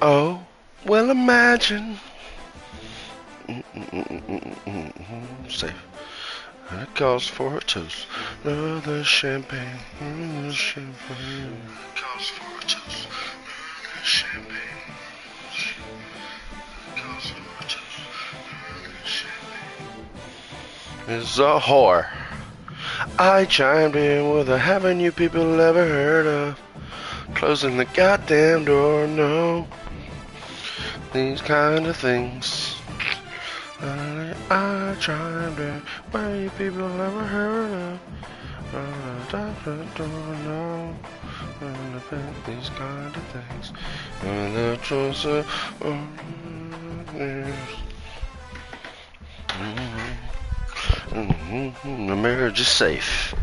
Oh, well, imagine. Safe. And it calls for a toast. Another champagne. Another champagne. It calls for a toast. Another champagne. It calls for a toast. Another champagne. It's a whore. I chimed in with a haven't you people ever heard of? Closing the goddamn door, no. These kind of things. I chimed in, why you people ever heard of? No. These kind of things. And the choice of the marriage is safe.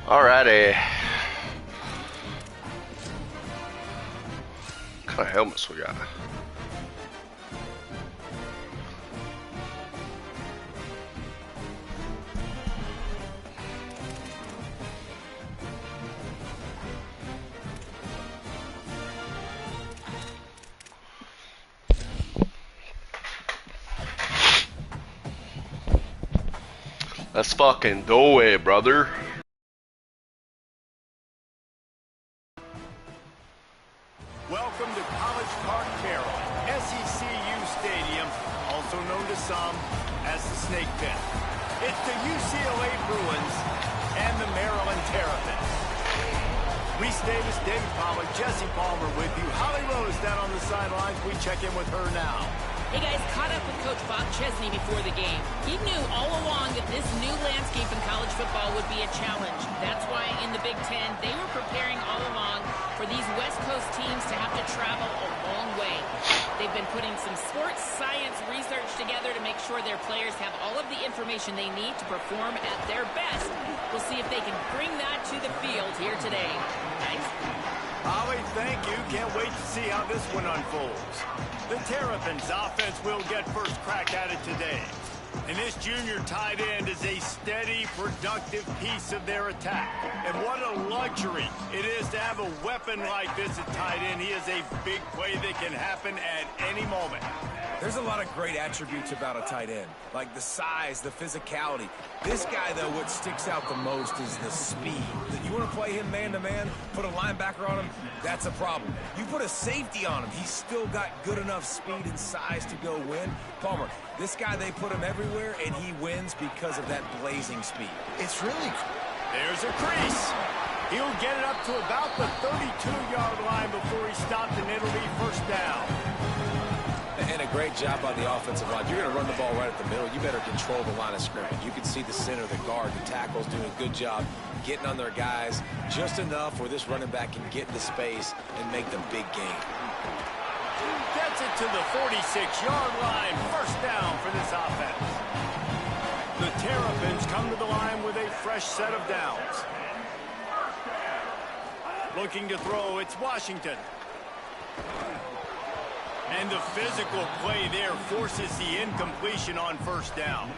Alrighty. What kind of helmets we got? Let's fucking do it, brother. Welcome to College Park, Maryland, SECU Stadium, also known to some as the Snake Pit. It's the UCLA Bruins and the Maryland Terrapins. Reese Davis, David Pollack, Jesse Palmer with you. Holly Rose down on the sidelines. We check in with her now. Hey guys, caught up with Coach Bob Chesney before the game. He knew all along that this new landscape in college football would be a challenge. That's why in the Big Ten, they were preparing all along for these West Coast teams to have to travel a long way. They've been putting some sports science research together to make sure their players have all of the information they need to perform at their best. We'll see if they can bring that to the field here today. Thanks. Holly, thank you. Can't wait to see how this one unfolds. The Terrapins offense will get first crack at it today. And this junior tight end is a steady, productive piece of their attack. And what a luxury it is to have a weapon like this at tight end. He is a big play that can happen at any moment. There's a lot of great attributes about a tight end, like the size, the physicality. This guy, though, what sticks out the most is the speed. You want to play him man-to-man, put a linebacker on him, that's a problem. You put a safety on him, he's still got good enough speed and size to go win. Palmer, this guy, they put him everywhere, and he wins because of that blazing speed. It's really... There's a crease. He'll get it up to about the 32-yard line before he stopped, and it'll be first down. And a great job on the offensive line. You're going to run the ball right at the middle. You better control the line of scrimmage. You can see the center, the guard, the tackles doing a good job getting on their guys just enough where this running back can get into space and make the big game. Gets it to the 46-yard line. First down for this offense. The Terrapins come to the line with a fresh set of downs. Looking to throw, it's Washington. And the physical play there forces the incompletion on first down.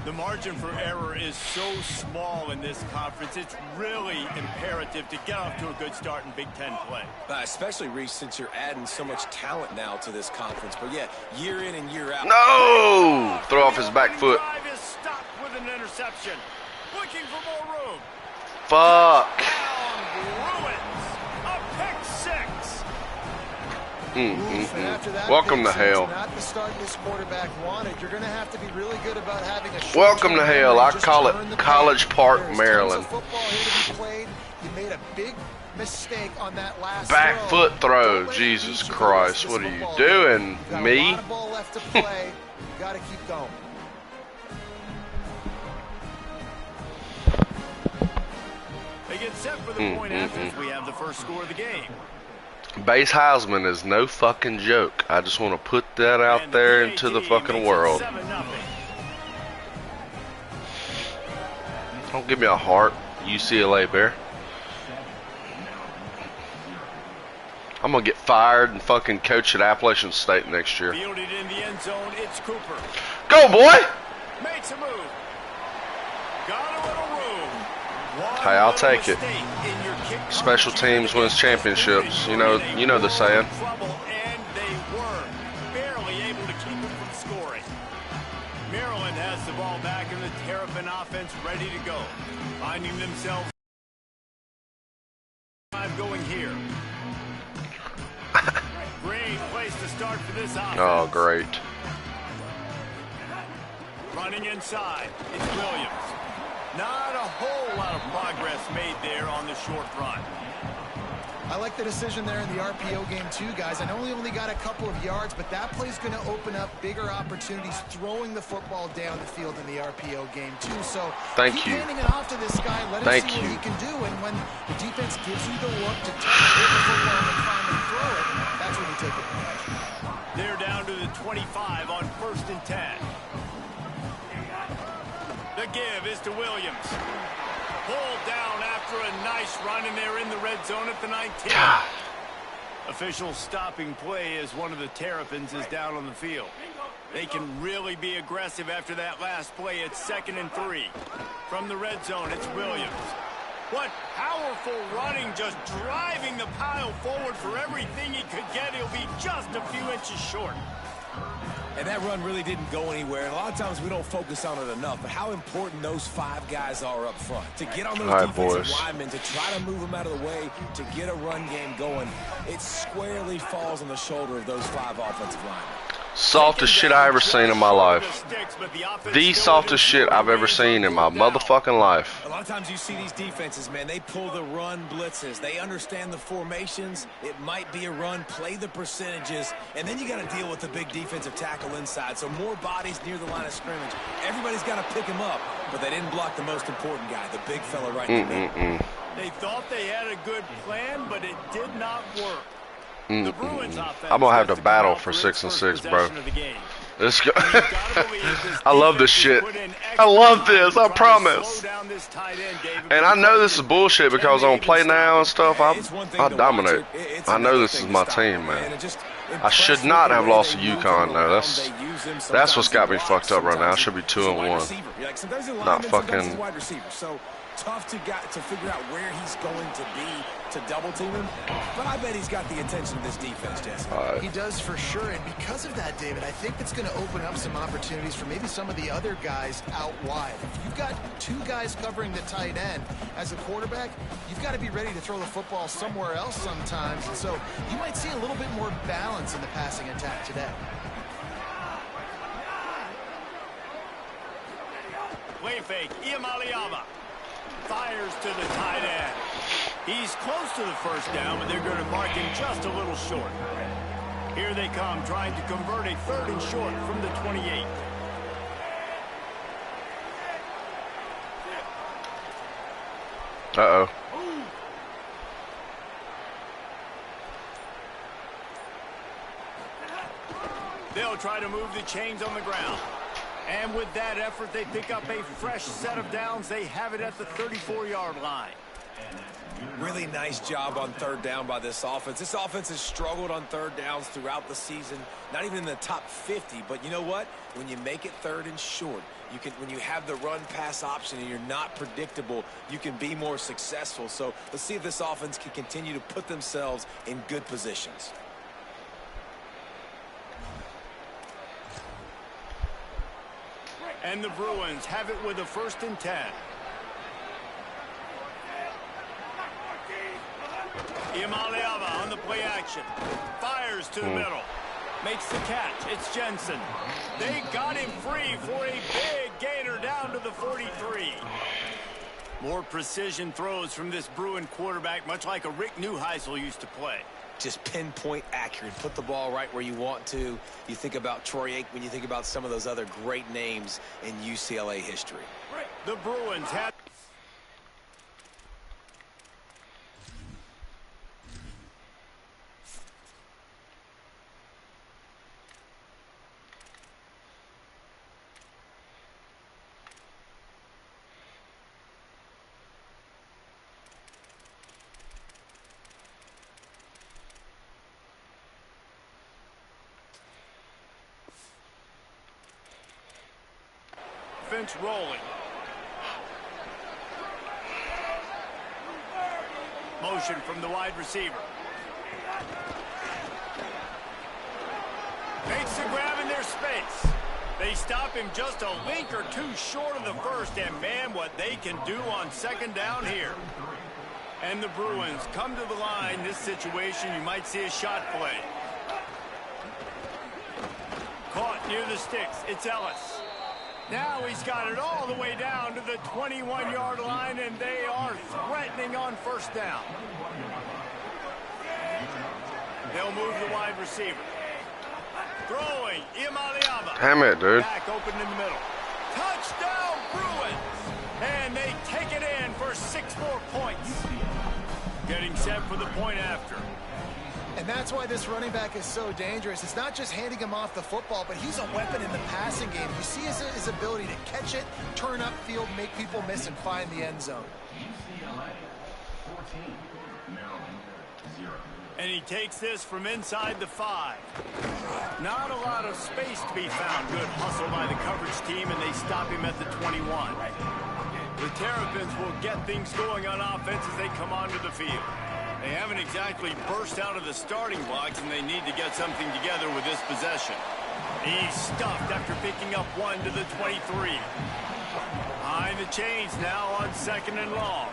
The margin for error is so small in this conference, it's really imperative to get off to a good start in Big Ten play. Especially, Reese, since you're adding so much talent now to this conference. But, yeah, year in and year out. No! Throw off his back foot. Drive is stopped with an interception. Looking for more room. Fuck. Bruins. A pick six. Welcome to hell. Not the start this quarterback wanted. You're going to have to be really good about having a Welcome to hell. I call it College Park, Maryland. Football here to be played. You made a big mistake on that last Back throw. foot throw. Jesus Christ. What are you doing, me? A lot of ball left to play. You got to keep going. They get set for the point after we have the first score of the game. Base Heisman is no fucking joke. I just want to put that out there into the fucking world. Don't give me a heart, UCLA Bear. I'm gonna get fired and fucking coach at Appalachian State next year. Fielded in the end zone, it's Cooper. Go, boy! Makes a move. Got a little room. Hey, I'll take it. Special teams wins championships. You know the saying. And they were barely able to keep him from scoring. Maryland has the ball back and the Terrapin offense ready to go. Finding themselves going here. Great place to start for this offense. Oh, great. Running inside, it's Williams. Not a whole lot of progress made there on the short run. I like the decision there in the RPO game too, guys. I know he only got a couple of yards, but that play's going to open up bigger opportunities throwing the football down the field in the RPO game too. So thank you. Handing it off to this guy, let him see what he can do. And when the defense gives you the look to take the football and try and throw it, that's when you take it. They're down to the 25 on 1st and 10. The give is to Williams. Pulled down after a nice run, and they're in the red zone at the 19. Official stopping play as one of the Terrapins is down on the field. They can really be aggressive after that last play. It's 2nd and 3. From the red zone, it's Williams. What powerful running, just driving the pile forward for everything he could get. He'll be just a few inches short. And that run really didn't go anywhere. And a lot of times we don't focus on it enough, but how important those 5 guys are up front. To get on those defensive linemen, to try to move them out of the way, to get a run game going, it squarely falls on the shoulder of those 5 offensive linemen. Softest shit I ever seen in my life. The softest shit I've ever seen in my motherfucking life. A lot of times you see these defenses, man, they pull the run blitzes. They understand the formations. It might be a run, play the percentages, and then you got to deal with the big defensive tackle inside. So more bodies near the line of scrimmage. Everybody's got to pick him up, but they didn't block the most important guy, the big fella right in the middle. They thought they had a good plan, but it did not work. The Bruins offense, I'm gonna have to battle for 6 and 6, bro. Let's go. I love this shit. I love this. I promise. And I know this is bullshit because on Play Now and stuff, I dominate. I know this is my team, man. I should not have lost to UConn, though. That's what's got me fucked up right now. I should be 2-1. Not fucking. Tough to figure out where he's going to be to double team him, but I bet he's got the attention of this defense, Jesse. He does for sure, and because of that, David, I think it's going to open up some opportunities for maybe some of the other guys out wide. If you've got 2 guys covering the tight end as a quarterback, you've got to be ready to throw the football somewhere else sometimes, and so you might see a little bit more balance in the passing attack today. Play fake, Iamaleava. Fires to the tight end. He's close to the first down, but they're going to mark him just a little short. Here they come, trying to convert a 3rd and short from the 28. Uh-oh. They'll try to move the chains on the ground. And with that effort, they pick up a fresh set of downs. They have it at the 34-yard line. Really nice job on third down by this offense. This offense has struggled on third downs throughout the season, not even in the top 50. But you know what? When you make it third and short, when you have the run-pass option and you're not predictable, you can be more successful. So let's see if this offense can continue to put themselves in good positions. And the Bruins have it with a 1st and 10. Iamaleava on the play action. Fires to the middle. Makes the catch. It's Jensen. They got him free for a big gainer down to the 43. More precision throws from this Bruin quarterback, much like a Rick Neuheisel used to play. Just pinpoint accurate. Put the ball right where you want to. You think about Troy Aikman, you think about some of those other great names in UCLA history. The Bruins have... offense rolling. Motion from the wide receiver. Makes the grab in their space. They stop him just a link or two short of the first, and man, what they can do on 2nd down here. And the Bruins come to the line. This situation, you might see a shot play. Caught near the sticks. It's Ellis. Now he's got it all the way down to the 21-yard line, and they are threatening on 1st down. They'll move the wide receiver. Throwing, Iamaleava. Damn it, dude. Back open in the middle. Touchdown, Bruins! And they take it in for 6 more points. Getting set for the point after. And that's why this running back is so dangerous. It's not just handing him off the football, but he's a weapon in the passing game. You see his ability to catch it, turn upfield, make people miss, and find the end zone. UCLA 14, Maryland 0. And he takes this from inside the 5. Not a lot of space to be found. Good hustle by the coverage team, and they stop him at the 21. The Terrapins will get things going on offense as they come onto the field. They haven't exactly burst out of the starting blocks, and they need to get something together with this possession. He's stuffed after picking up 1 to the 23. Behind the chains now on 2nd and long.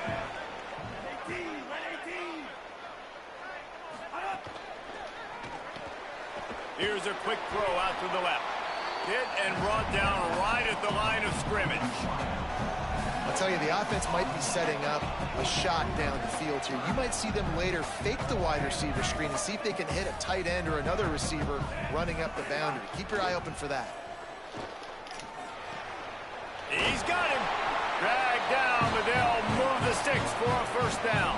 Here's a quick throw out to the left. Hit and brought down right at the line of scrimmage. I'll tell you, the offense might be setting up a shot down the field here. You might see them later fake the wide receiver screen and see if they can hit a tight end or another receiver running up the boundary. Keep your eye open for that. He's got him. Dragged down, but they'll move the sticks for a 1st down.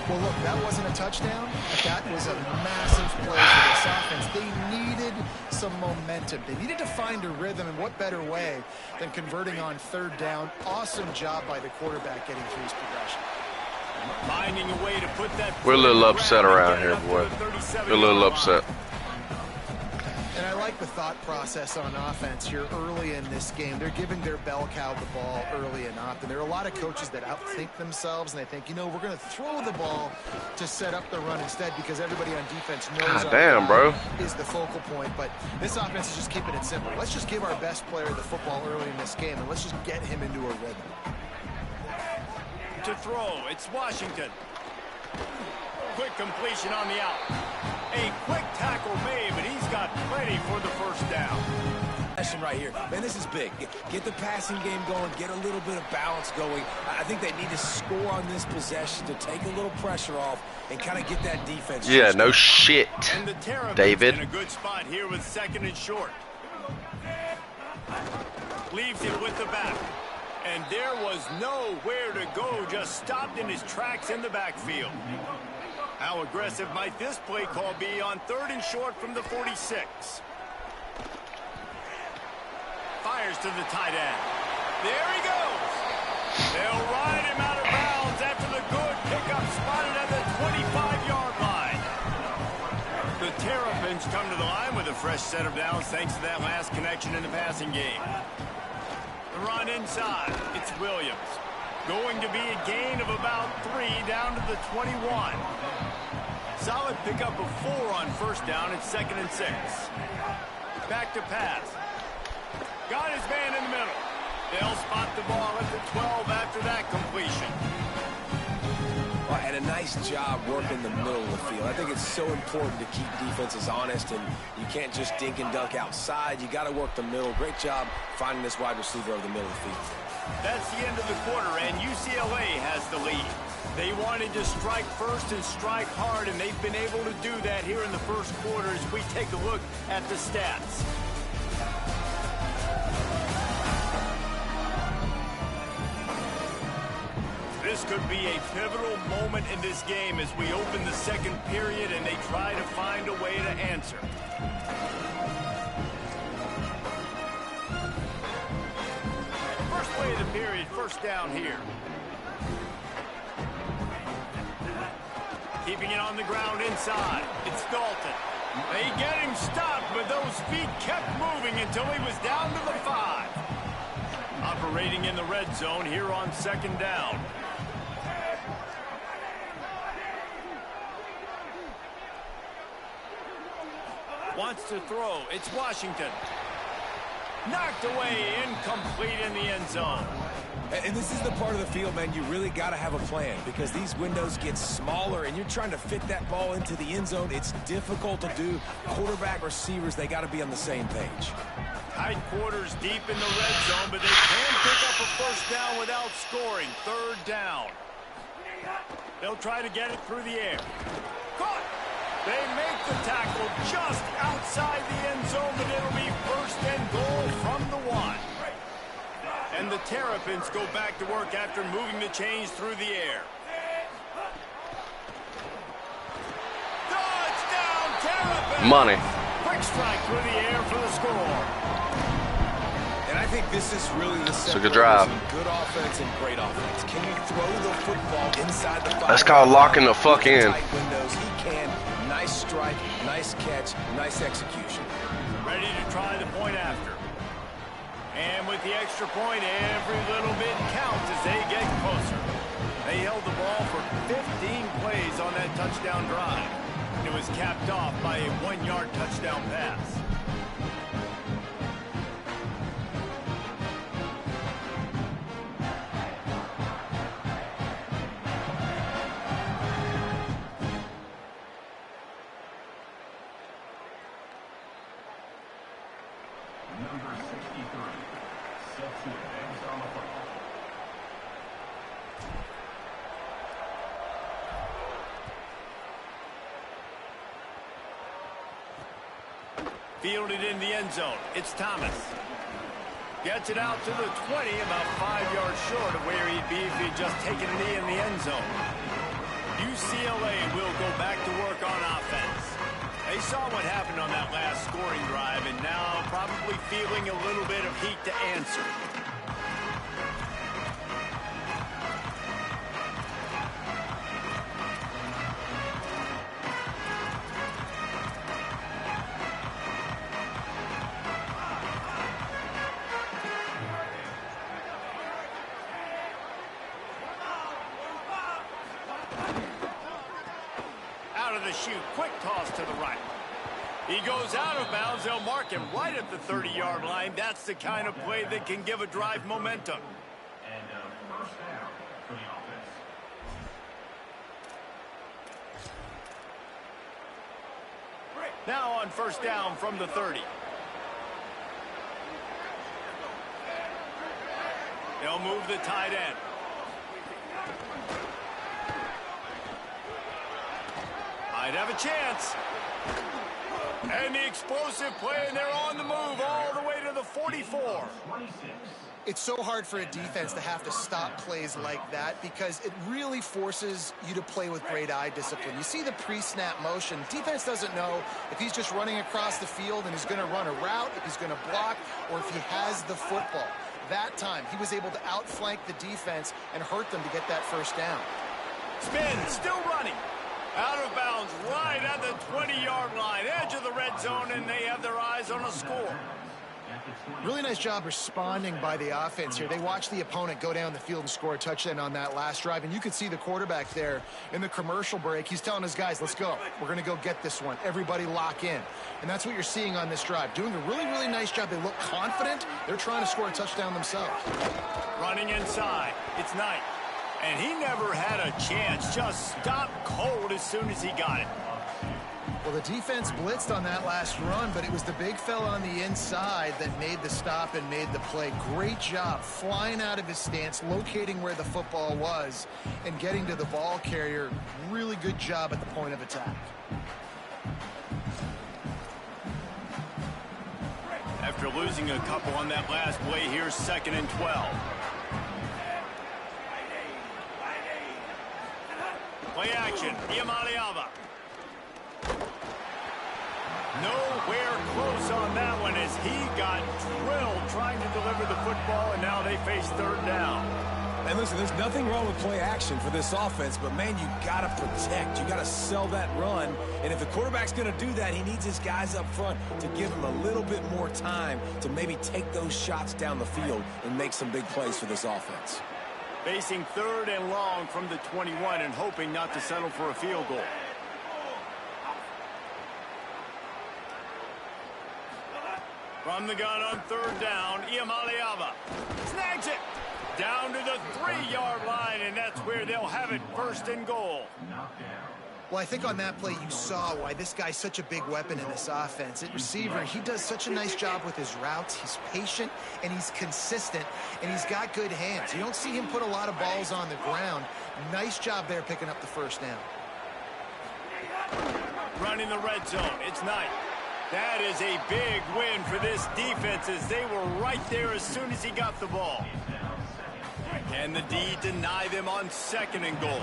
Well, look, that wasn't a touchdown, but that was a massive play for this offense. They needed some momentum. They needed to find a rhythm, and what better way than converting on 3rd down. Awesome job by the quarterback getting through his progression. Finding a way to put that. We're a little upset around here, boy. We're a little upset. And I like the thought process on offense here early in this game. They're giving their bell cow the ball early and often. There are a lot of coaches that outthink themselves, and they think, you know, we're going to throw the ball to set up the run instead because everybody on defense knows bro. Is the focal point. But this offense is just keeping it simple. Let's just give our best player the football early in this game, and let's just get him into a rhythm. To throw, it's Washington. Quick completion on the out. A quick tackle made, but he's got plenty for the 1st down. Right here, man, this is big. Get the passing game going, get a little bit of balance going. I think they need to score on this possession to take a little pressure off and kind of get that defense. Yeah, no shit, and the Terrapins David. In a good spot here with 2nd and short. Leaves it with the back. And there was nowhere to go, just stopped in his tracks in the backfield. How aggressive might this play call be on 3rd and short from the 46? Fires to the tight end. There he goes. They'll ride him out of bounds after the good pickup spotted at the 25-yard line. The Terrapins come to the line with a fresh set of downs thanks to that last connection in the passing game. The run inside. It's Williams. Going to be a gain of about 3 down to the 21. Solid pickup of 4 on 1st down. It's 2nd and 6. Back to pass. Got his man in the middle. They'll spot the ball at the 12 after that completion. Well, and a nice job working the middle of the field. I think it's so important to keep defenses honest, and you can't just dink and dunk outside. You got to work the middle. Great job finding this wide receiver over the middle of the field. That's the end of the quarter, and UCLA has the lead. They wanted to strike first and strike hard, and they've been able to do that here in the first quarter as we take a look at the stats. This could be a pivotal moment in this game as we open the 2nd period and they try to find a way to answer. First play of the period, 1st down here. Keeping it on the ground inside. It's Dalton. They get him stopped, but those feet kept moving until he was down to the 5. Operating in the red zone here on 2nd down. Wants to throw. It's Washington. Knocked away, incomplete in the end zone. And this is the part of the field, man, you really got to have a plan because these windows get smaller and you're trying to fit that ball into the end zone. It's difficult to do. Quarterback, receivers, they got to be on the same page. Tight quarters deep in the red zone, but they can pick up a 1st down without scoring. 3rd down. They'll try to get it through the air. Caught. They make the tackle just outside the end zone, but it'll be 1st and goal from the 1. And the Terrapins go back to work after moving the chains through the air. Touchdown, Terrapins! Money. Quick strike through the air for the score. And I think this is really the It's a good drive. Good offense and great offense. Can you throw the football inside the 5? That's called locking the fuck in. Tight windows. He can. Nice strike, nice catch, nice execution. Ready to try the point after. And with the extra point, every little bit counts as they get closer. They held the ball for 15 plays on that touchdown drive. It was capped off by a 1-yard touchdown pass. Number 63. Set to advance on the football. Fielded in the end zone. It's Thomas. Gets it out to the 20, about 5 yards short of where he'd be if he'd just taken a knee in the end zone. UCLA will go back to work on offense. They saw what happened on that last scoring drive and now probably feeling a little bit of heat to answer. Out of the chute, quick toss to the right. He goes out of bounds. They'll mark him right at the 30-yard line. That's the kind of play that can give a drive momentum. And 1st down for the offense. Now on 1st down from the 30. They'll move the tight end. Might have a chance. And the explosive play, and they're on the move all the way to the 44. It's so hard for a defense to have to stop plays like that because it really forces you to play with great eye discipline. You see the pre-snap motion. Defense doesn't know if he's just running across the field and he's going to run a route, if he's going to block, or if he has the football. That time, he was able to outflank the defense and hurt them to get that first down. Spin, still running. Out of bounds, right at the 20-yard line, edge of the red zone, and they have their eyes on a score. Really nice job responding by the offense here. They watched the opponent go down the field and score a touchdown on that last drive, and you could see the quarterback there in the commercial break. He's telling his guys, let's go. We're going to go get this one. Everybody lock in. And that's what you're seeing on this drive. Doing a really, really nice job. They look confident. They're trying to score a touchdown themselves. Running inside. It's Knight. And he never had a chance. Just stopped cold as soon as he got it. Well, the defense blitzed on that last run, but it was the big fella on the inside that made the stop and made the play. Great job flying out of his stance, locating where the football was, and getting to the ball carrier. Really good job at the point of attack. After losing a couple on that last play, here's 2nd and 12. Play action, Iamaleava. Nowhere close on that one as he got drilled trying to deliver the football, and now they face 3rd down. And listen, there's nothing wrong with play action for this offense, but man, you got to protect. You got to sell that run. And if the quarterback's going to do that, he needs his guys up front to give him a little bit more time to maybe take those shots down the field and make some big plays for this offense. Facing 3rd and long from the 21 and hoping not to settle for a field goal. From the gun on 3rd down, Iamaleava snags it down to the 3-yard line, and that's where they'll have it 1st and goal. Well, I think on that play you saw why this guy's such a big weapon in this offense. At receiver, he does such a nice job with his routes. He's patient, and he's consistent, and he's got good hands. You don't see him put a lot of balls on the ground. Nice job there picking up the 1st down. Running the red zone, it's Knight. That is a big win for this defense as they were right there as soon as he got the ball. Can the D deny them on 2nd and goal?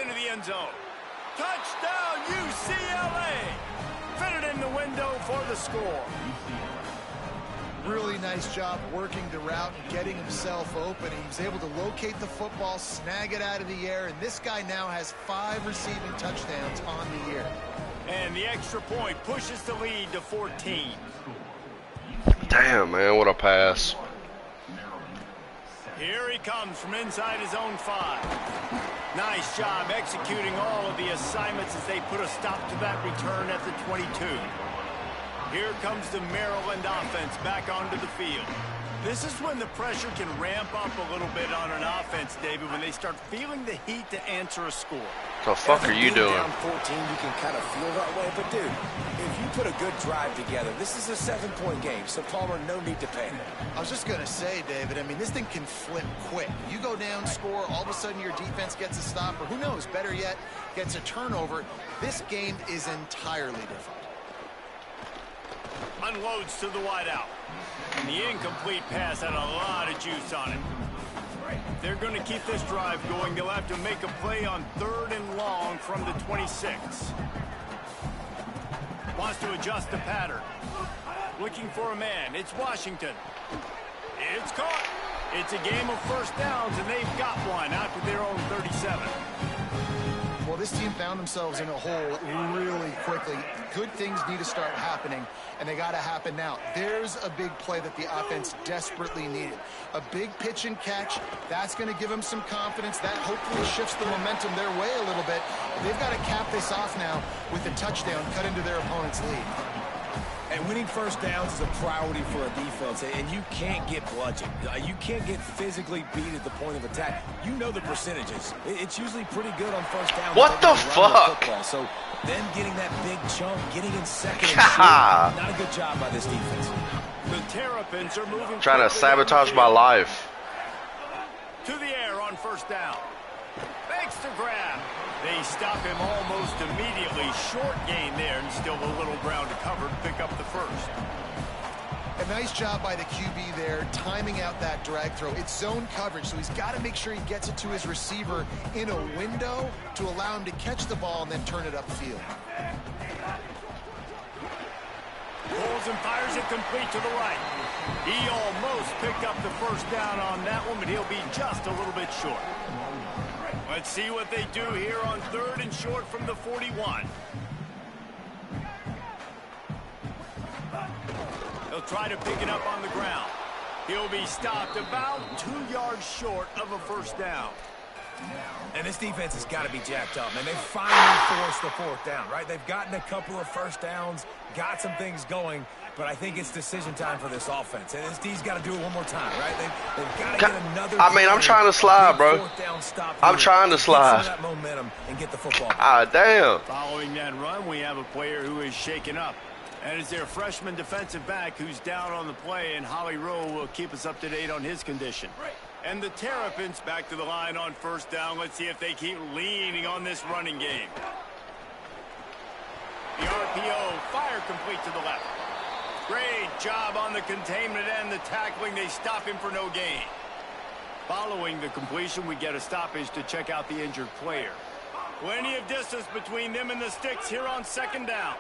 Into the end zone. Touchdown, UCLA! Fitted in the window for the score. Really nice job working the route and getting himself open. He was able to locate the football, snag it out of the air, and this guy now has 5 receiving touchdowns on the year. And the extra point pushes the lead to 14. Damn, man, what a pass. Here he comes from inside his own 5. Nice job executing all of the assignments as they put a stop to that return at the 22. Here comes the Maryland offense back onto the field. This is when the pressure can ramp up a little bit on an offense, David, when they start feeling the heat to answer a score. The fuck are you doing? Down 14, you can kind of feel that way. But, dude, if you put a good drive together, this is a 7-point game, so Palmer, no need to panic. I was just going to say, David, I mean, this thing can flip quick. You go down, score, all of a sudden your defense gets a stop, or who knows, better yet, gets a turnover. This game is entirely different. Unloads to the wideout. And the incomplete pass had a lot of juice on it. They're going to keep this drive going. They'll have to make a play on 3rd and long from the 26. Wants to adjust the pattern. Looking for a man. It's Washington. It's caught. It's a game of 1st downs, and they've got one out to their own 37. Well, this team found themselves in a hole really quickly. Good things need to start happening, and they got to happen now. There's a big play that the offense desperately needed. A big pitch and catch. That's going to give them some confidence. That hopefully shifts the momentum their way a little bit. They've got to cap this off now with a touchdown cut into their opponent's lead. And winning 1st downs is a priority for a defense, and you can't get bludgeoned. You can't get physically beat at the point of attack. You know the percentages. It's usually pretty good on 1st down. What the fuck? So them getting that big chunk, getting in 2nd and short, not a good job by this defense. The Terrapins are moving. Trying to sabotage my life. To the air on 1st down. Makes the grab. They stop him almost immediately. Short gain there, and still a little ground to cover to pick up the first. A nice job by the QB there, timing out that drag throw. It's zone coverage, so he's got to make sure he gets it to his receiver in a window to allow him to catch the ball and then turn it upfield. Pulls and fires it complete to the right. He almost picked up the first down on that one, but he'll be just a little bit short. Let's see what they do here on 3rd and short from the 41. He'll try to pick it up on the ground. He'll be stopped about 2 yards short of a first down. And this defense has got to be jacked up, man. They finally forced the 4th down, right? They've gotten a couple of first downs, got some things going, but I think it's decision time for this offense. And this D's got to do it one more time, right? They've got to get another. I mean, I'm trying to slide, bro. I'm trying to slide. Get some of that momentum and get the football. Ah, damn. Following that run, we have a player who is shaken up. And it's their freshman defensive back who's down on the play, and Holly Rowe will keep us up to date on his condition. And the Terrapins back to the line on 1st down. Let's see if they keep leaning on this running game. The RPO, fire complete to the left. Great job on the containment and the tackling. They stop him for no gain. Following the completion, we get a stoppage to check out the injured player. Plenty of distance between them and the sticks here on 2nd down.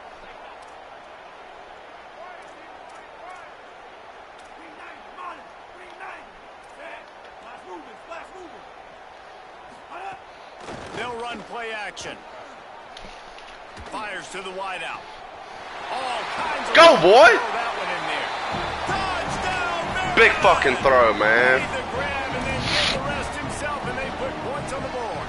They'll run play action. Fires to the wideout. All kinds of go, boy! That one in there. Touchdown, big fucking throw, man. Made the grab and then did the rest himself, and they put points on the board.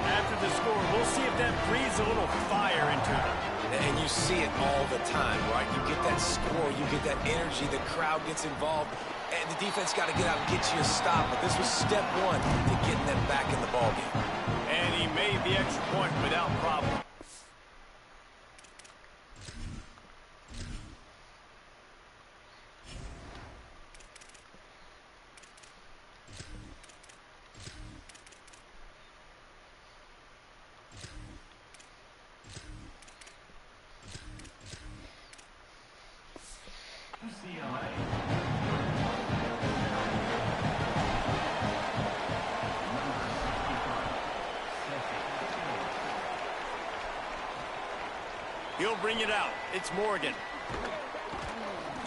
After the score, we'll see if that breathes a little fire into them. And you see it all the time, right? You get that score, you get that energy, the crowd gets involved, and the defense got to get out and get you a stop. But this was step 1 to getting them back in the ballgame. And he made the extra point without problem. UCLA. He'll bring it out. It's Morgan.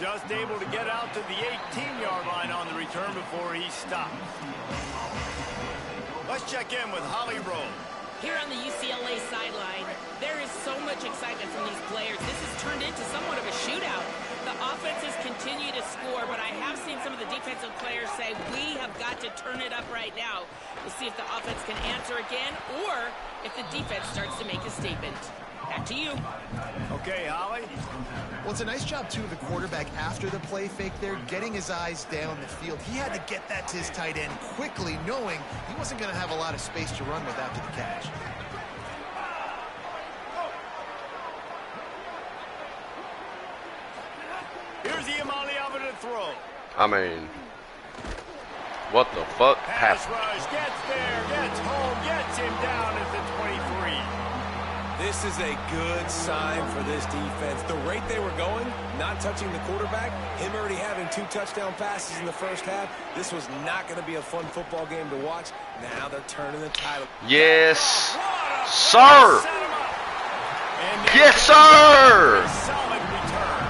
Just able to get out to the 18-yard line on the return before he stopped. Let's check in with Holly Rowe. Here on the UCLA sideline, there is so much excitement from these players. This has turned into somewhat of a shootout. The offenses continue to score, but I have seen some of the defensive players say, we have got to turn it up right now. We'll see if the offense can answer again, or if the defense starts to make a statement. Back to you. Okay, Holly. Well, it's a nice job, too, of the quarterback after the play fake there, getting his eyes down the field. He had to get that to his tight end quickly, knowing he wasn't going to have a lot of space to run with after the catch. Here's Iamaleava to throw. I mean, what the fuck Pass happened? rush, gets there, gets home, gets him down at the 23. This is a good sign for this defense. The rate they were going, not touching the quarterback, him already having 2 touchdown passes in the first half. This was not going to be a fun football game to watch. Now they're turning the tide. Yes, sir. Yes, sir. Solid return.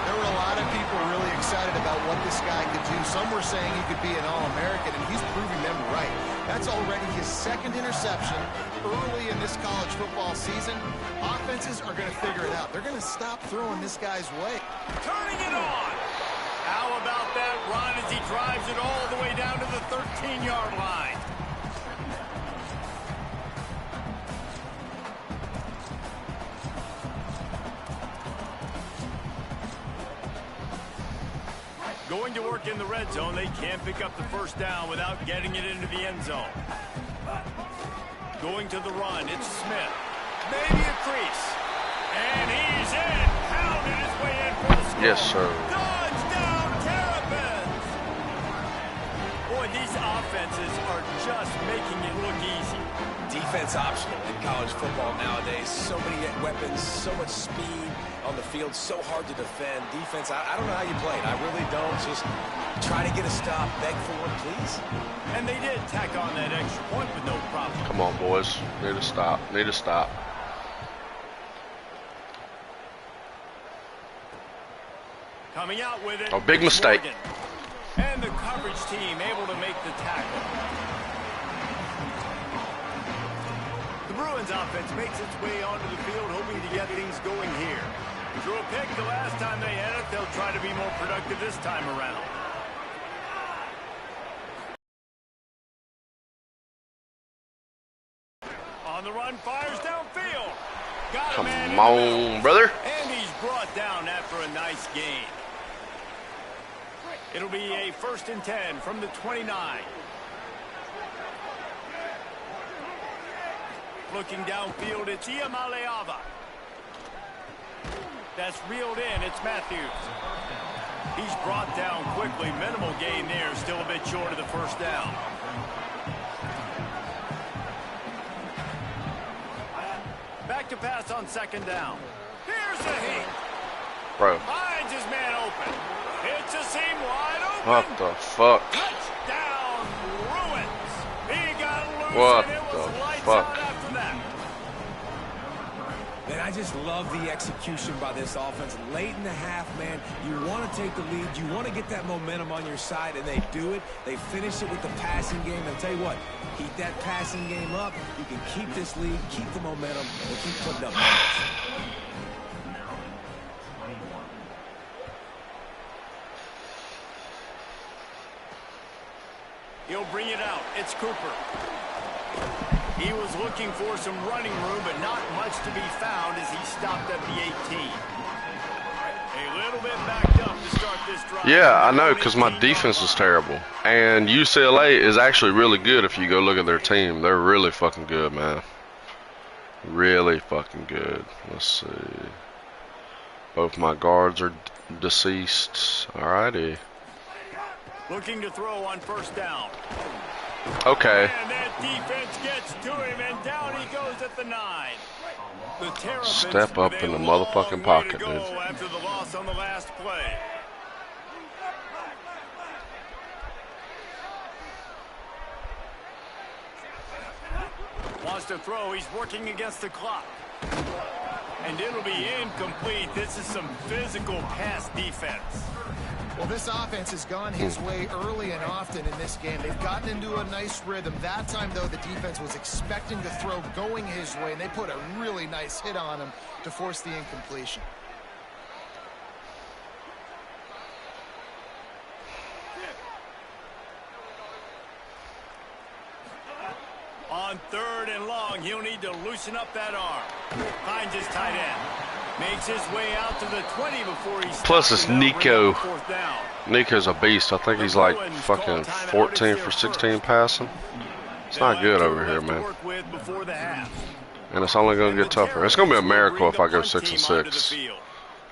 There were a lot of people really excited about what this guy could do. Some were saying he could be an All-American, and he's proving them right. That's already his 2nd interception early in this college football season. Offenses are going to figure it out. They're going to stop throwing this guy's way. Turning it on. How about that run as he drives it all the way down to the 13-yard line? Going to work in the red zone. They can't pick up the first down without getting it into the end zone. Going to the run. It's Smith. Maybe a crease. And he's in. Pounded his way in for the score. Yes, sir. Touchdown, Terrapins. Boy, these offenses offenses are just making it look easy. Defense optional in college football nowadays. So many weapons, so much speed on the field, so hard to defend. Defense, I don't know how you play it. I really don't. Just try to get a stop, beg for one, please. And they did tack on that extra point with no problem. Come on, boys. Need to stop. Need to stop. Coming out with it. Oh, big mistake. Morgan. And the coverage team able to make the tackle. The Bruins offense makes its way onto the field, hoping to get things going here. Threw a pick the last time they had it. They'll try to be more productive this time around. On the run, fires downfield. Got a man in the middle. on, brother. And he's brought down after a nice gain. It'll be a 1st and 10 from the 29. Looking downfield, it's Iamaleava. That's reeled in, it's Matthews. He's brought down quickly. Minimal gain there, still a bit short of the 1st down. Back to pass on 2nd down. Here's the hit. Bro. Finds his man open. Hits a seam wide open. What the fuck? Touchdown, Bruins. He got loose What and it the was lights fuck? out after that. Man, I just love the execution by this offense. Late in the half, man, you want to take the lead. You want to get that momentum on your side, and they do it. They finish it with the passing game. And I'll tell you what, keep that passing game up. You can keep this lead, keep the momentum, and keep putting up numbers. He'll bring it out. It's Cooper. He was looking for some running room, but not much to be found as he stopped at the 18. A little bit backed up to start this drive. Yeah, I know, because my defense is terrible. And UCLA is actually really good if you go look at their team. They're really fucking good, man. Really fucking good. Let's see. Both my guards are deceased. Alrighty. Looking to throw on 1st down. Okay. And that defense gets to him, and down he goes at the 9. The Terrapins Step up with in a the long motherfucking way pocket, to go dude. after the loss on the last play. Wants to throw. He's working against the clock. And it'll be incomplete. This is some physical pass defense. Well, this offense has gone his way early and often in this game. They've gotten into a nice rhythm. That time, though, the defense was expecting the throw going his way, and they put a really nice hit on him to force the incompletion. On 3rd and long, he'll need to loosen up that arm. Finds his tight end. Makes his way out to the 20 before he stops. Plus, it's Nico. 4th down. Nico's a beast. I think he's like fucking 14 for 16 passing. It's not good over here, man. And it's only going to get tougher. It's going to be a miracle if I go 6-6.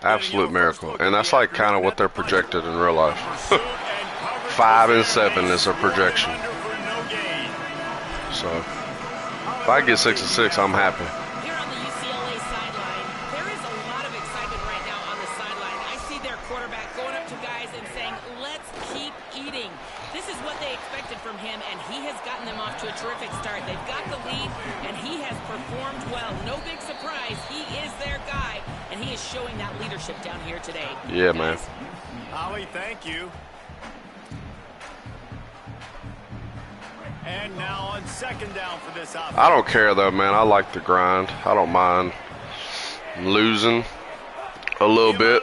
Absolute miracle. And that's like kind of what they're projected in real life. 5-7 is their projection. So, if I get 6-6, I'm happy. Here on the UCLA sideline, there is a lot of excitement right now on the sideline. I see their quarterback going up to guys and saying, let's keep eating. This is what they expected from him, and he has gotten them off to a terrific start. They've got the lead, and he has performed well. No big surprise. He is their guy, and he is showing that leadership down here today. Yeah, man. Holly, thank you. And now on 2nd down for this offense. I don't care, though, man. I like the grind. I don't mind losing a little bit.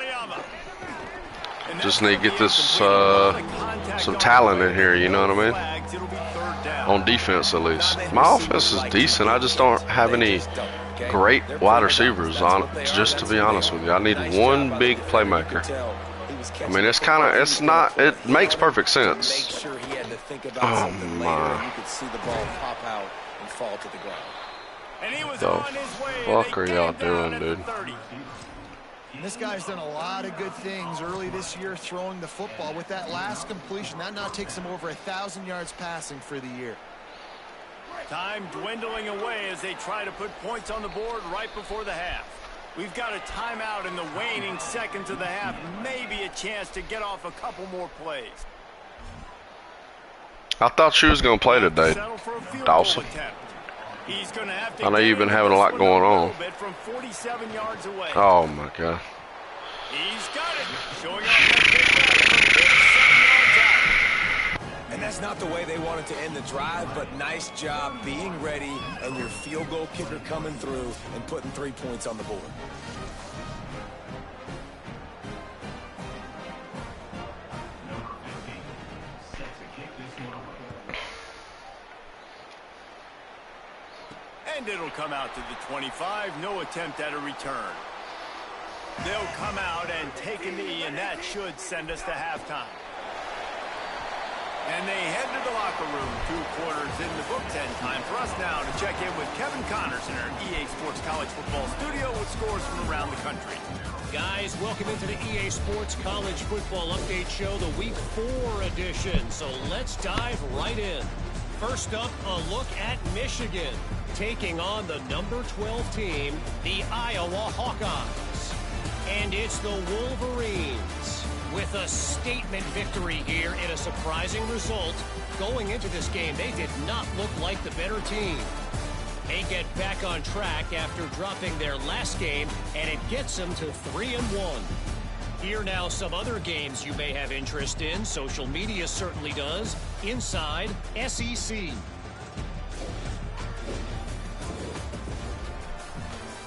Just need to get this some talent in here, you know what I mean? On defense, at least. My offense is decent. I just don't have any great wide receivers, just to be honest with you. I need one big playmaker. I mean, it's kind of, it's not, it makes perfect sense. Oh, my. You could see the ball pop out and fall to the ground. And he was The on his way, fuck and are they y'all came down doing, at dude? the 30. And this guy's done a lot of good things early this year throwing the football. With that last completion, that now takes him over 1,000 yards passing for the year. Time dwindling away as they try to put points on the board right before the half. We've got a timeout in the waning seconds of the half. Maybe a chance to get off a couple more plays. I thought she was going to play today, Dawson. He's going to have to I know you've been having a lot going on. From 47 yards away. Oh, my God. He's got it. Showing off that big run from 47 yards out. And that's not the way they wanted to end the drive, but nice job being ready and your field goal kicker coming through and putting 3 points on the board. And it'll come out to the 25. No attempt at a return. They'll come out and take a knee, and that should send us to halftime. And they head to the locker room. 2 quarters in the books, and time for us now to check in with Kevin Connors in our EA Sports College Football studio with scores from around the country. Guys, welcome into the EA Sports College Football Update Show, the Week 4 edition. So let's dive right in. First up, a look at Michigan, taking on the number 12 team, the Iowa Hawkeyes. And it's the Wolverines with a statement victory here in a surprising result. Going into this game, they did not look like the better team. They get back on track after dropping their last game, and it gets them to 3-1. Here now some other games you may have interest in. Social media certainly does. Inside SEC.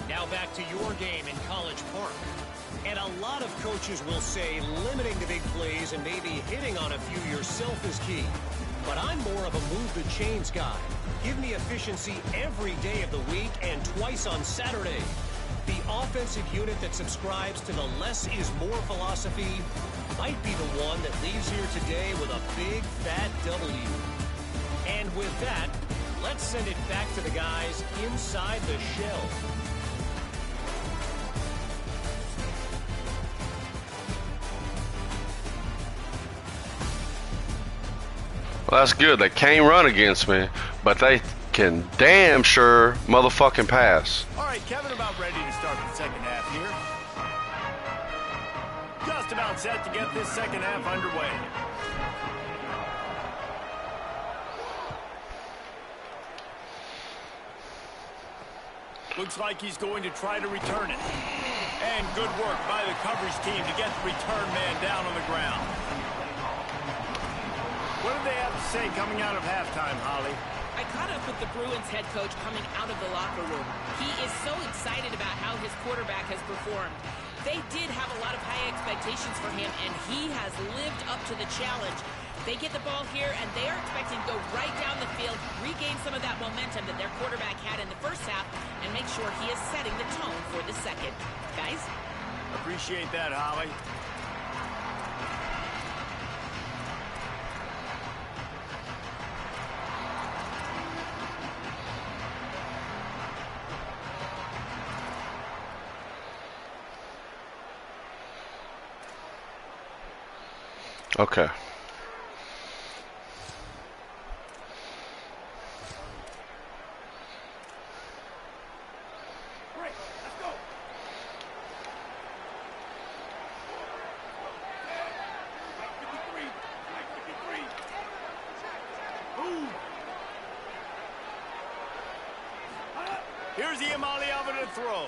Now back to your game in College Park. And a lot of coaches will say limiting the big plays and maybe hitting on a few yourself is key. But I'm more of a move the chains guy. Give me efficiency every day of the week and twice on Saturday. The offensive unit that subscribes to the less is more philosophy might be the one that leaves here today with a big fat W. And with that, let's send it back to the guys inside the shell. Well, that's good. They can't run against me, but they can damn sure motherfucking pass. All right, Kevin, about ready to start the second half here. Just about set to get this second half underway. Looks like he's going to try to return it. And good work by the coverage team to get the return man down on the ground. What did they have to say coming out of halftime, Holly? I caught up with the Bruins head coach coming out of the locker room. He is so excited about how his quarterback has performed. They did have a lot of high expectations for him, and he has lived up to the challenge. They get the ball here, and they are expecting to go right down the field, regain some of that momentum that their quarterback had in the first half, and make sure he is setting the tone for the second. Guys? Appreciate that, Holly. Okay. Here's Iamaleava to throw.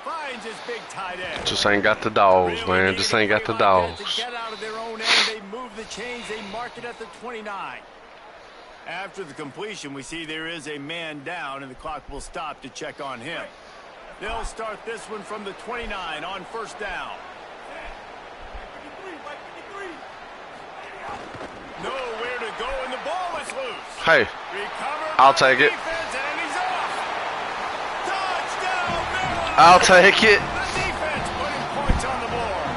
Finds his big tight end. Just ain't got the dogs, Really man. Just ain't got the to dogs. get out of their own end, they move the chains. They mark it at the 29. After the completion, we see there is a man down, and the clock will stop to check on him. They'll start this one from the 29 on first down. Nowhere to go, and the ball is loose. Hey, Recovered I'll by take the it. defense, and he's off. Touchdown, Maryland. I'll take it. The defense putting points on the board.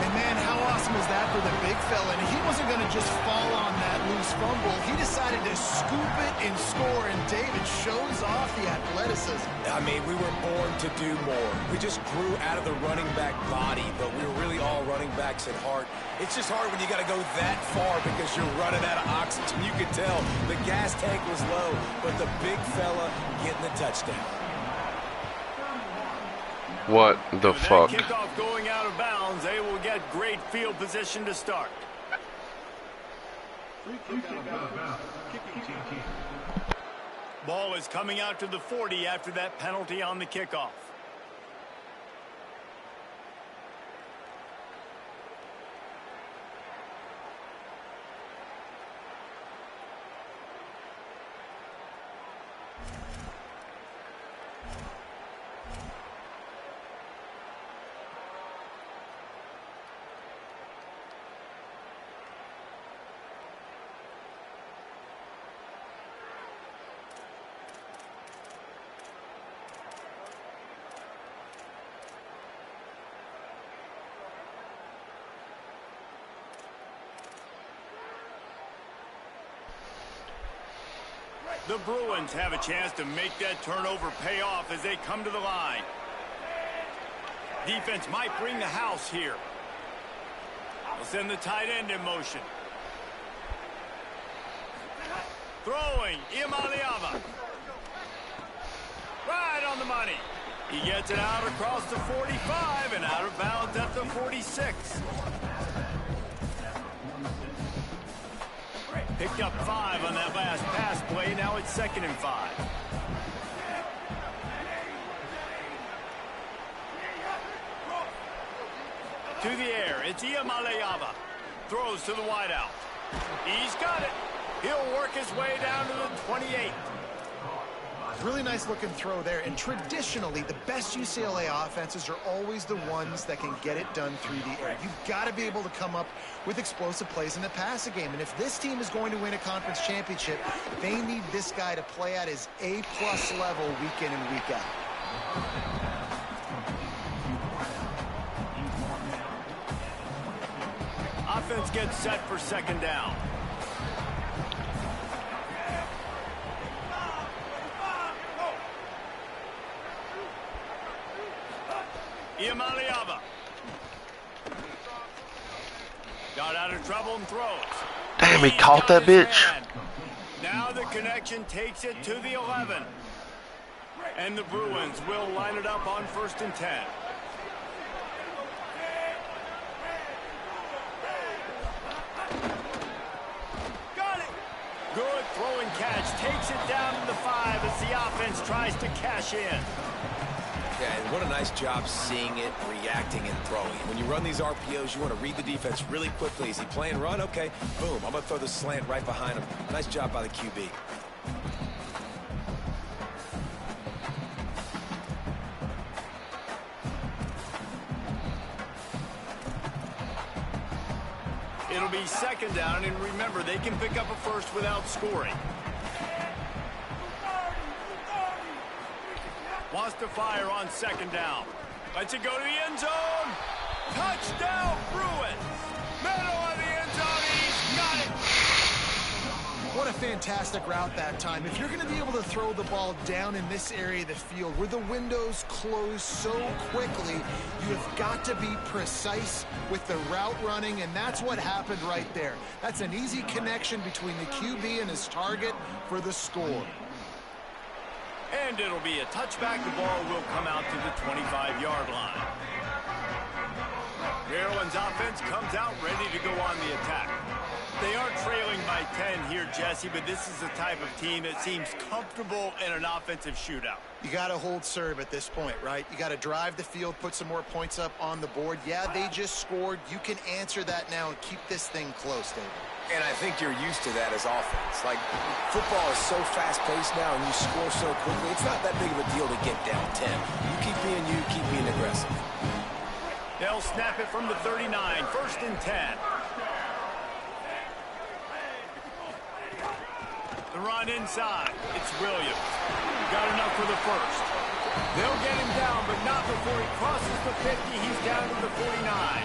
And man, how awesome is that for the big fella? And he wasn't going to just fall on that loose fumble. He decided to scoop it and score more, and David shows off the athleticism. I mean, we were born to do more. We just grew out of the running back body, but we were really all running backs at heart. It's just hard when you got to go that far because you're running out of oxygen. You could tell the gas tank was low, but the big fella getting the touchdown. What the fuck? Kickoff going out of bounds. They will get great field position to start. Ball is coming out to the 40 after that penalty on the kickoff. The Bruins have a chance to make that turnover pay off as they come to the line. Defense might bring the house here. They'll send the tight end in motion. Throwing, Iamaleava. Right on the money. He gets it out across the 45 and out of bounds at the 46. Picked up 5 on that last pass play. Now it's 2nd and 5. To the air. It's Iamaleava. Throws to the wideout. He's got it. He'll work his way down to the 28. Really nice looking throw there, and traditionally the best UCLA offenses are always the ones that can get it done through the air. You've got to be able to come up with explosive plays in the passing game, and if this team is going to win a conference championship, they need this guy to play at his A-plus level week in and week out. Offense gets set for 2nd down. Iamaleava. Got out of trouble and throws. Damn, he caught that bitch. Now the connection takes it to the 11. And the Bruins will line it up on 1st and 10. Got it. Good throwing catch. Takes it down to the 5 as the offense tries to cash in. Yeah, and what a nice job seeing it, reacting, and throwing. When you run these RPOs, you want to read the defense really quickly. Is he playing run? Okay, boom. I'm going to throw the slant right behind him. Nice job by the QB. It'll be 2nd down, and remember, they can pick up a first without scoring. Wants to fire on 2nd down. Lets it go to the end zone. Touchdown, Bruins. Middle of the end zone, he's got it. What a fantastic route that time. If you're going to be able to throw the ball down in this area of the field where the windows close so quickly, you have got to be precise with the route running, and that's what happened right there. That's an easy connection between the QB and his target for the score. And it'll be a touchback. The ball will come out to the 25-yard line. Maryland's offense comes out ready to go on the attack. They are trailing by 10 here, Jesse, but this is the type of team that seems comfortable in an offensive shootout. You got to hold serve at this point, right? You got to drive the field, put some more points up on the board. Yeah, they just scored. You can answer that now and keep this thing close, David. And I think you're used to that as offense. Like, football is so fast-paced now, and you score so quickly, it's not that big of a deal to get down 10. You keep being aggressive. They'll snap it from the 39, 1st and 10. The run inside. It's Williams. Got enough for the first. They'll get him down, but not before he crosses the 50. He's down to the 49.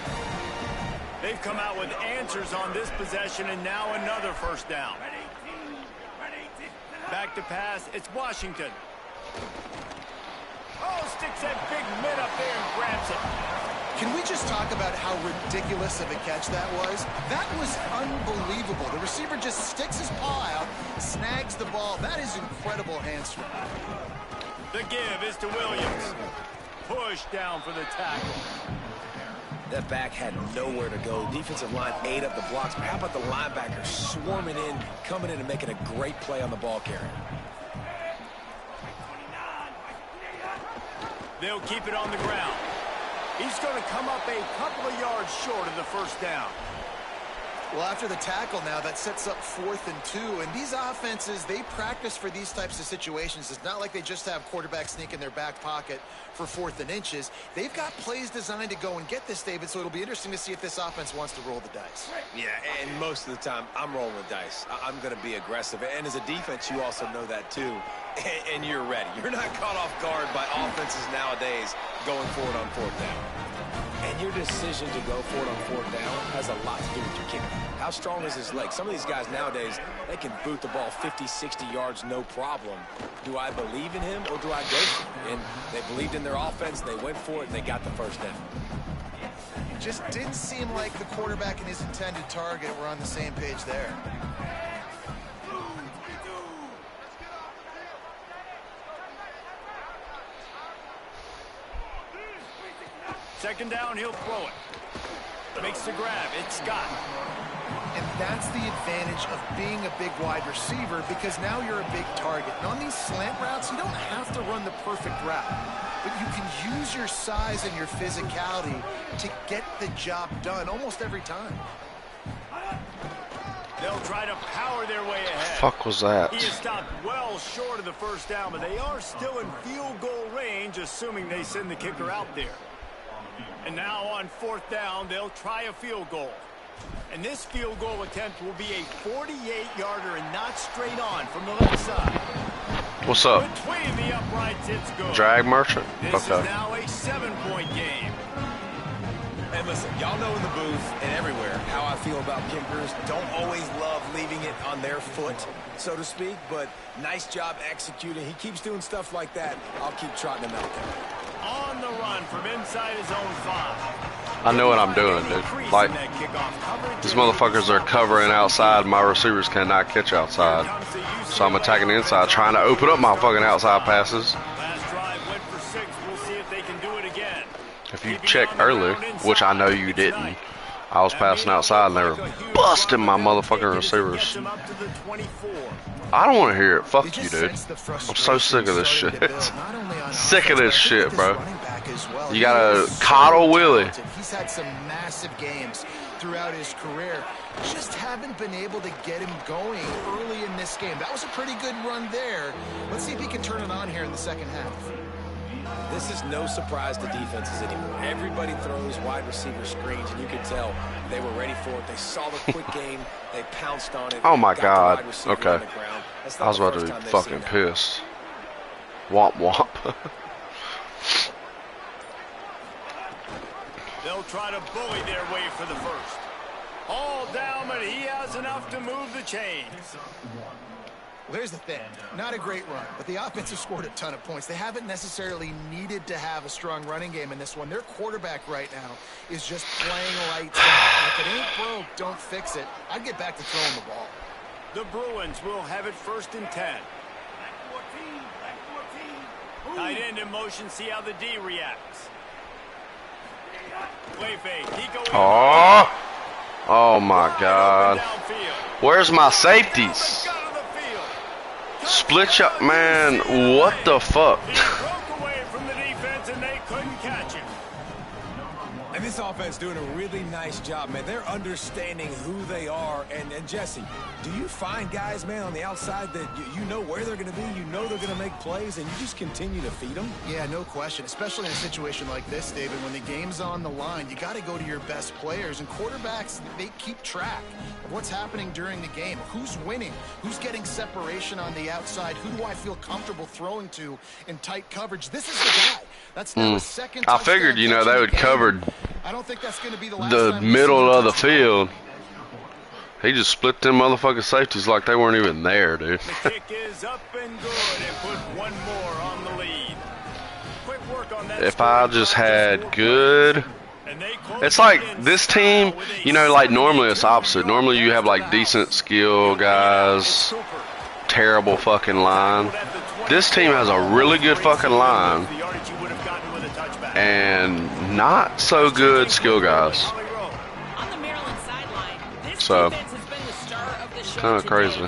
They've come out with answers on this possession, and now another 1st down. Back to pass. It's Washington. Oh, sticks that big mid up there and grabs it. Can we just talk about how ridiculous of a catch that was? That was unbelievable. The receiver just sticks his paw out, snags the ball. That is incredible handstring. The give is to Williams. Push down for the tackle. That back had nowhere to go. Defensive line ate up the blocks. But how about the linebacker swarming in, coming in and making a great play on the ball carrier? They'll keep it on the ground. He's going to come up a couple of yards short of the first down. Well, after the tackle now, that sets up 4th and 2. And these offenses, they practice for these types of situations. It's not like they just have quarterbacks sneak in their back pocket for 4th and inches. They've got plays designed to go and get this, David, so it'll be interesting to see if this offense wants to roll the dice. Yeah, and most of the time, I'm rolling the dice. I'm going to be aggressive. And as a defense, you also know that too. And you're ready. You're not caught off guard by offenses nowadays going for it on 4th down. And your decision to go for it on 4th down has a lot to do with your kicker. How strong is his leg? Some of these guys nowadays, they can boot the ball 50, 60 yards, no problem. Do I believe in him or do I go for it? And they believed in their offense, they went for it, and they got the first down. It just didn't seem like the quarterback and his intended target were on the same page there. Second down, he'll throw it. Makes the grab. It's Scott. And that's the advantage of being a big wide receiver, because now you're a big target. And on these slant routes, you don't have to run the perfect route, but you can use your size and your physicality to get the job done almost every time. They'll try to power their way ahead. Fuck was that? He is stopped well short of the first down, but they are still in field goal range, assuming they send the kicker out there. And now on 4th down, they'll try a field goal. And this field goal attempt will be a 48-yarder and not straight on from the left side. What's up? Between the uprights, it's good. Drag merchant? This is now a 7-point game. And listen, y'all know in the booth and everywhere how I feel about kickers. Don't always love leaving it on their foot, so to speak, but nice job executing. He keeps doing stuff like that. I'll keep trotting him out there. On the run from inside his own 5. I know what I'm doing, dude. Like, these motherfuckers are covering outside. My receivers cannot catch outside. So I'm attacking the inside, trying to open up my fucking outside passes. Last drive went for 6. We'll see if they can do it again. If you check early, which I know you didn't, I was passing outside and they were busting my motherfucking receivers. I don't want to hear it. Fuck you, dude. I'm so sick of this shit. Sick of this shit, bro. You gotta coddle Willie. He's had some massive games throughout his career. Just haven't been able to get him going early in this game. That was a pretty good run there. Let's see if he can turn it on here in the second half. This is no surprise to defenses anymore. Everybody throws wide receiver screens, and you can tell they were ready for it. They saw the quick game. They pounced on it. Oh, my God. Okay. I was about to be fucking pissed. Womp womp. They'll try to bully their way for the first. All down, but he has enough to move the chains. Well, here's the thing. Not a great run, but the offense has scored a ton of points. They haven't necessarily needed to have a strong running game in this one. Their quarterback right now is just playing lights out. If it ain't broke, don't fix it. I'd get back to throwing the ball. The Bruins will have it 1st and 10. Tight end in motion, see how the D reacts. Play fake. Nico Iamaleava. Oh my God. Where's my safeties? Split up, man. What the fuck? He broke away from the defense and they couldn't catch him. And this offense doing a really nice job, man. They're understanding who they are. And Jesse, do you find guys, man, on the outside that you know where they're going to be, you know they're going to make plays, and you just continue to feed them? Yeah, no question, especially in a situation like this, David. When the game's on the line, you got to go to your best players. And quarterbacks, they keep track of what's happening during the game. Who's winning? Who's getting separation on the outside? Who do I feel comfortable throwing to in tight coverage? This is the guy. That's now his second I figured, you know, they would cover I don't think that's going to be the last the time middle of the field. He just split them motherfucking safeties like they weren't even there, dude. The kick is up and good and put one more on the lead. Quick work on that. If I just had good... It's like this team, you know, like normally it's opposite. Normally you have like decent skill guys, terrible fucking line. This team has a really good fucking line and not so good skill guys. So, kind of crazy.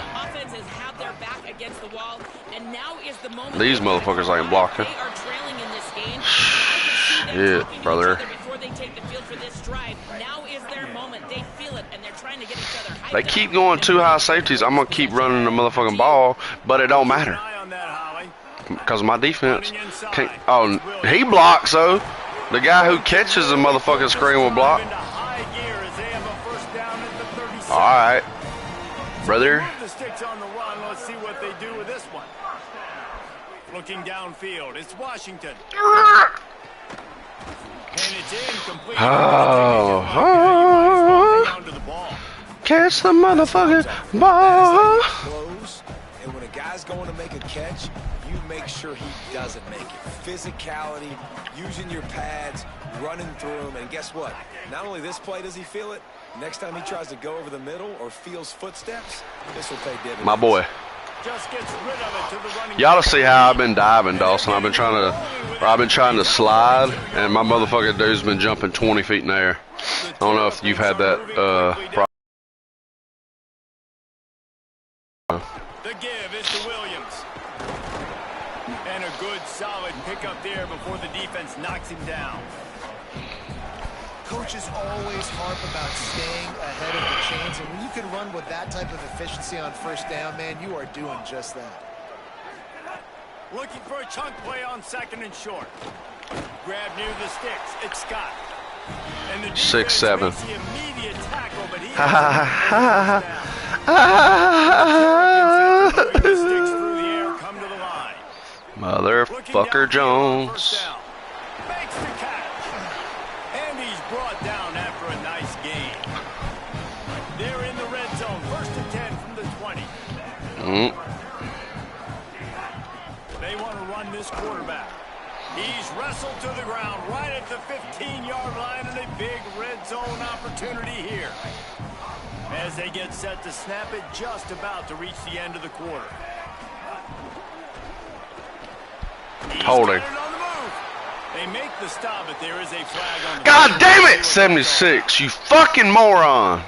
These motherfuckers ain't blocking. Shit, brother. They keep going too high safeties. I'm going to keep running the motherfucking ball, but it don't matter. Because my defense can't. Oh, he blocks, though. The guy who catches the motherfucking screen will block. All right, brother. Let's see what they do with this one. Looking downfield, it's Washington. And it's incomplete. Catch the motherfucking ball. And when a guy's going to make a catch, you make sure he doesn't make it. Physicality, using your pads, running through them, and guess what? Not only this play does he feel it, next time he tries to go over the middle or feels footsteps, this will pay dividends. My boy. Just gets rid of it to the running. Y'all see how I've been diving, Dawson. I've been trying to slide, and my motherfucking dude's been jumping 20 feet in the air. I don't know if you've had that problem. The give is to Williams. And a good solid pickup there before the defense knocks him down. Coaches always harp about staying ahead of the chains, and when you can run with that type of efficiency on first down, man, you are doing just that. Looking for a chunk play on second and short. Grab near the sticks. It's Scott. And the 6'7". makes the immediate tackle, but he sticks through the air, come to the line. Motherfucker Jones. Makes the catch. And he's brought down after a nice gain. They're in the red zone. 1st and 10 from the 20. They want to run this quarterback. He's wrestled to the ground right at the 15-yard line, and a big red zone opportunity here. As they get set to snap it, just about to reach the end of the quarter. Holding. They make the stop, but there is a flag on the God damn it! 76, you fucking moron.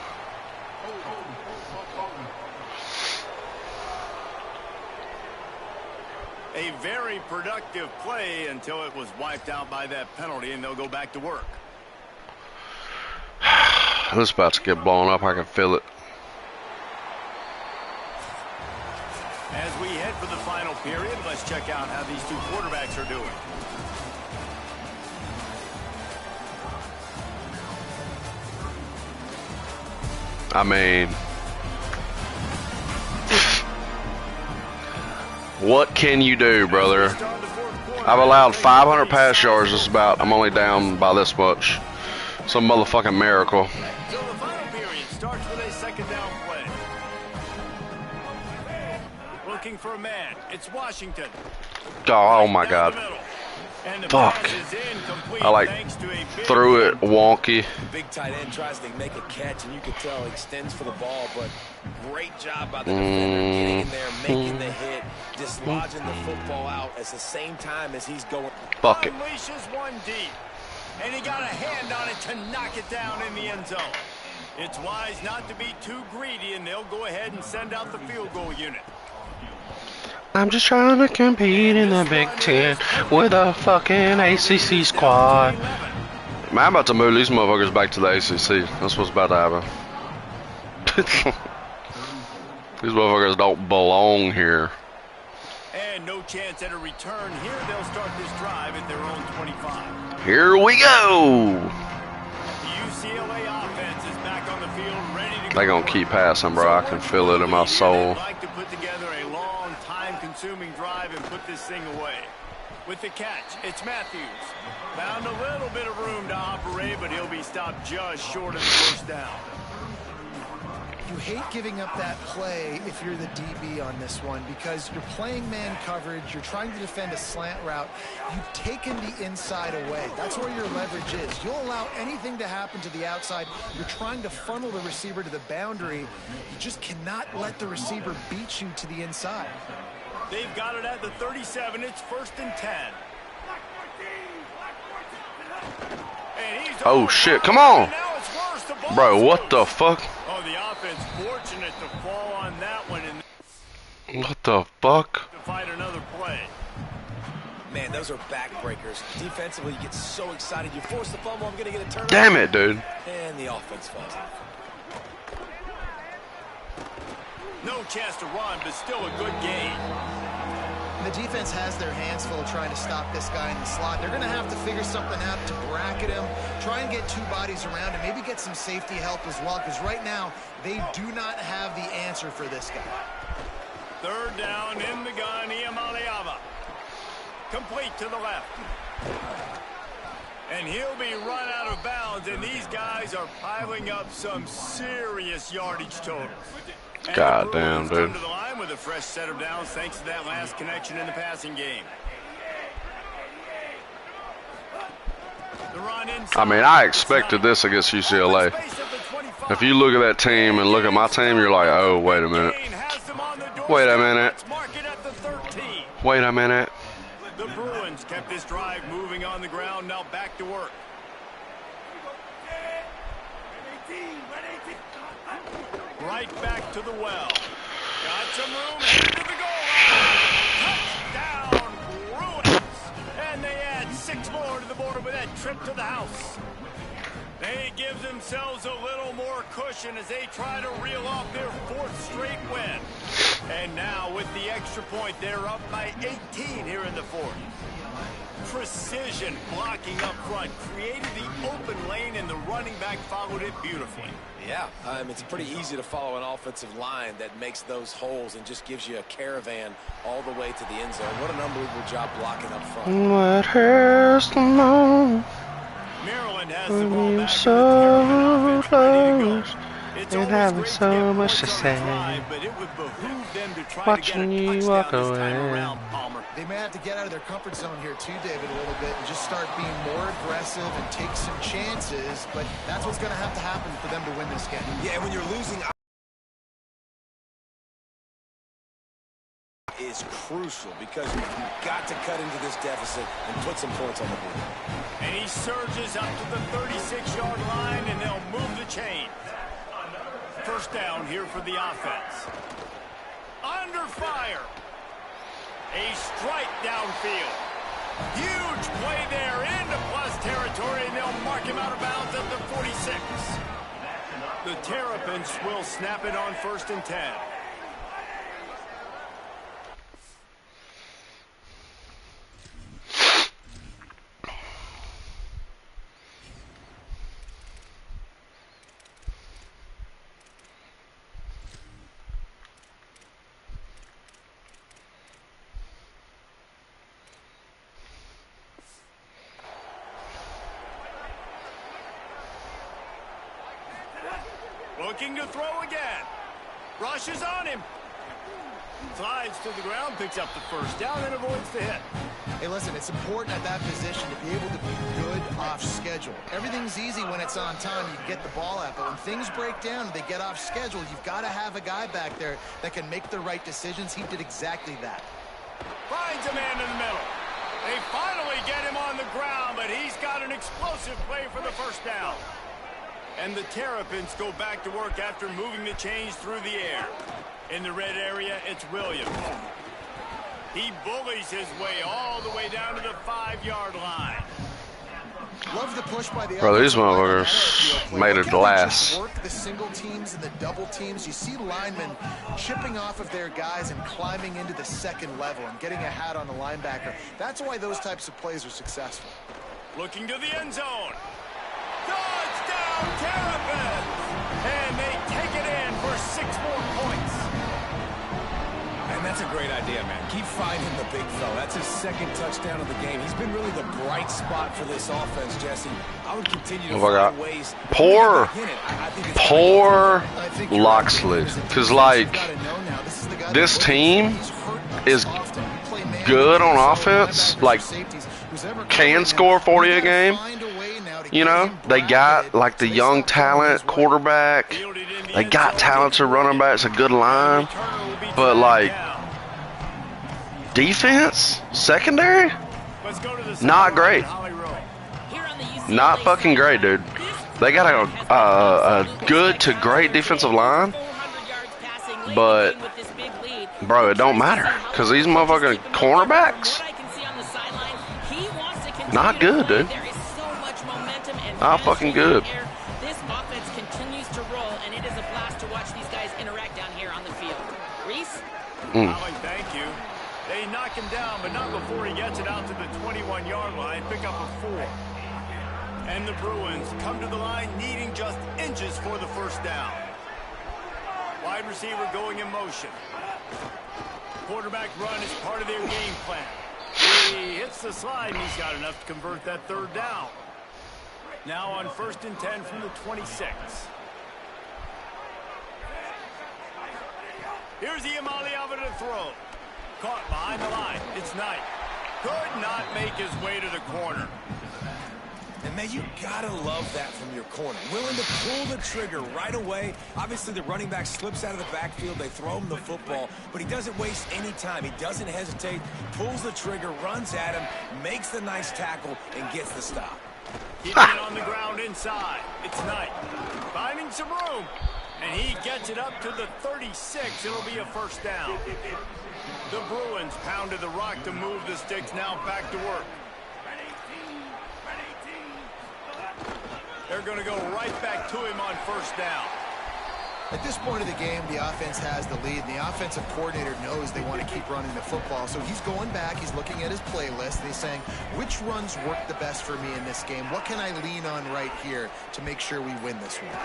A very productive play until it was wiped out by that penalty, and they'll go back to work. This is about to get blown up. I can feel it. As we head for the final period, let's check out how these two quarterbacks are doing. I mean, what can you do, brother? I've allowed 500 pass yards just about. I'm only down by this much. Some motherfucking miracle. So the final period starts with a second down play. Looking for a man. It's Washington. Oh my God. Fuck. I like threw it wonky. Big tight end tries to make a catch, and you can tell he extends for the ball, but great job by the defender getting in there, making the hit, dislodging the football out at the same time as he's going. Fuck it. Unleashes one deep, and he got a hand on it to knock it down in the end zone. It's wise not to be too greedy, and they'll go ahead and send out the field goal unit. I'm just trying to compete in the Big Ten with a fucking ACC squad. Man, I'm about to move these motherfuckers back to the ACC. That's what's about to happen. These motherfuckers don't belong here. And no chance at a return here. They'll start this drive at their own 25. Here we go. The UCLA offense is back on the field, ready to go. They're going to keep passing, bro. I can feel it in my soul. They'd like to put together a long, time-consuming drive and put this thing away. With the catch, it's Matthews. Found a little bit of room to operate, but he'll be stopped just short of the first down. You hate giving up that play if you're the DB on this one because you're playing man coverage. You're trying to defend a slant route. You've taken the inside away. That's where your leverage is. You'll allow anything to happen to the outside. You're trying to funnel the receiver to the boundary. You just cannot let the receiver beat you to the inside. They've got it at the 37. It's 1st and 10. Oh, shit. Come on. Bro, what the fuck? Oh, the offense fortunate to fall on that one. And What the fuck? to fight another play. Man, those are backbreakers. Defensively, you get so excited. You force the fumble. I'm going to get a turnover. Damn it, dude. And the offense falls. No chance to run, but still a good gain. The defense has their hands full trying to stop this guy in the slot. They're going to have to figure something out to bracket him, try and get 2 bodies around him, maybe get some safety help as well, because right now they do not have the answer for this guy. 3rd down in the gun, Iamaleava. Complete to the left. And he'll be run out of bounds, and these guys are piling up some serious yardage totals. God damn, dude. Come to the line with a fresh set of downs thanks to that last connection in the passing game. I mean, I expected this against UCLA. If you look at that team and look at my team, you're like, oh, wait a minute. Wait a minute. Wait a minute. The Bruins kept this drive moving on the ground, now back to work. Right back to the well. Got some room, headed to the goal line. Touchdown, Bruins. And they add 6 more to the board with that trip to the house. They give themselves a little more cushion as they try to reel off their 4th straight win. And now with the extra point, they're up by 18 here in the 4th. Precision blocking up front created the open lane, and the running back followed it beautifully. Yeah, it's pretty easy to follow an offensive line that makes those holes and just gives you a caravan all the way to the end zone. What an unbelievable job blocking up front. What hurts the most? Maryland has the ball back So close it's and having so much to say. Drive, but it would behoove them to try Watching to get a you touchdown walk this away. time around, Palmer. They may have to get out of their comfort zone here too, David, a little bit and just start being more aggressive and take some chances, but that's what's going to have to happen for them to win this game. Yeah, when you're losing is crucial because you've got to cut into this deficit and put some points on the board. And he surges up to the 36-yard line, and they'll move the chain. 1st down here for the offense. Under fire. A strike downfield. Huge play there into plus territory, and they'll mark him out of bounds at the 46. The Terrapins will snap it on 1st and 10. Looking to throw again. Rushes on him. Slides to the ground, picks up the 1st down, and avoids the hit. Hey, listen, it's important at that position to be able to be good off schedule. Everything's easy when it's on time. You can get the ball out, but when things break down and they get off schedule, you've got to have a guy back there that can make the right decisions. He did exactly that. Finds a man in the middle. They finally get him on the ground, but he's got an explosive play for the 1st down. And the Terrapins go back to work after moving the chains through the air. In the red area, it's Williams. He bullies his way all the way down to the 5-yard line. Love the push by the Bro, these motherfuckers made a glass. Work the single teams and the double teams. You see linemen chipping off of their guys and climbing into the 2nd level and getting a hat on the linebacker. That's why those types of plays are successful. Looking to the end zone. Touchdown, Terrapins! And they take it in for 6 more points. And That's a great idea, man. Keep finding the big fella. That's his second touchdown of the game. He's been really the bright spot for this offense, Jesse. I would continue to find ways. Poor Loxley. Because, like, this team is good on offense. Like, can score 40 a game. You know, they got, like, the young talent quarterback. They got talented running backs, a good line. But, like, defense, secondary, not great. Not fucking great, dude. They got a good to great defensive line. But, bro, it don't matter. Because these motherfucking cornerbacks, not good, dude. Not fucking good. This offense continues to roll, and it is a blast to watch these guys interact down here on the field. Reese? Thank you. They knock him down, but not before he gets it out to the 21-yard line. Pick up a 4. And the Bruins come to the line needing just inches for the first down. Wide receiver going in motion. Quarterback run is part of their game plan. He hits the slide, and he's got enough to convert that third down. Now on 1st and 10 from the 26. Here's Iamaleava to throw. Caught behind the line. It's Knight. Could not make his way to the corner. And, man, you got to love that from your corner. Willing to pull the trigger right away. Obviously, the running back slips out of the backfield. They throw him the football, but he doesn't waste any time. He doesn't hesitate, pulls the trigger, runs at him, makes the nice tackle, and gets the stop. Keeping it on the ground inside. It's Knight. Finding some room. And he gets it up to the 36. It'll be a first down. The Bruins pounded the rock to move the sticks. Now back to work. They're going to go right back to him on first down. At this point of the game, the offense has the lead, and the offensive coordinator knows they want to keep running the football. So he's going back, he's looking at his playlist, and he's saying, which runs work the best for me in this game? What can I lean on right here to make sure we win this one?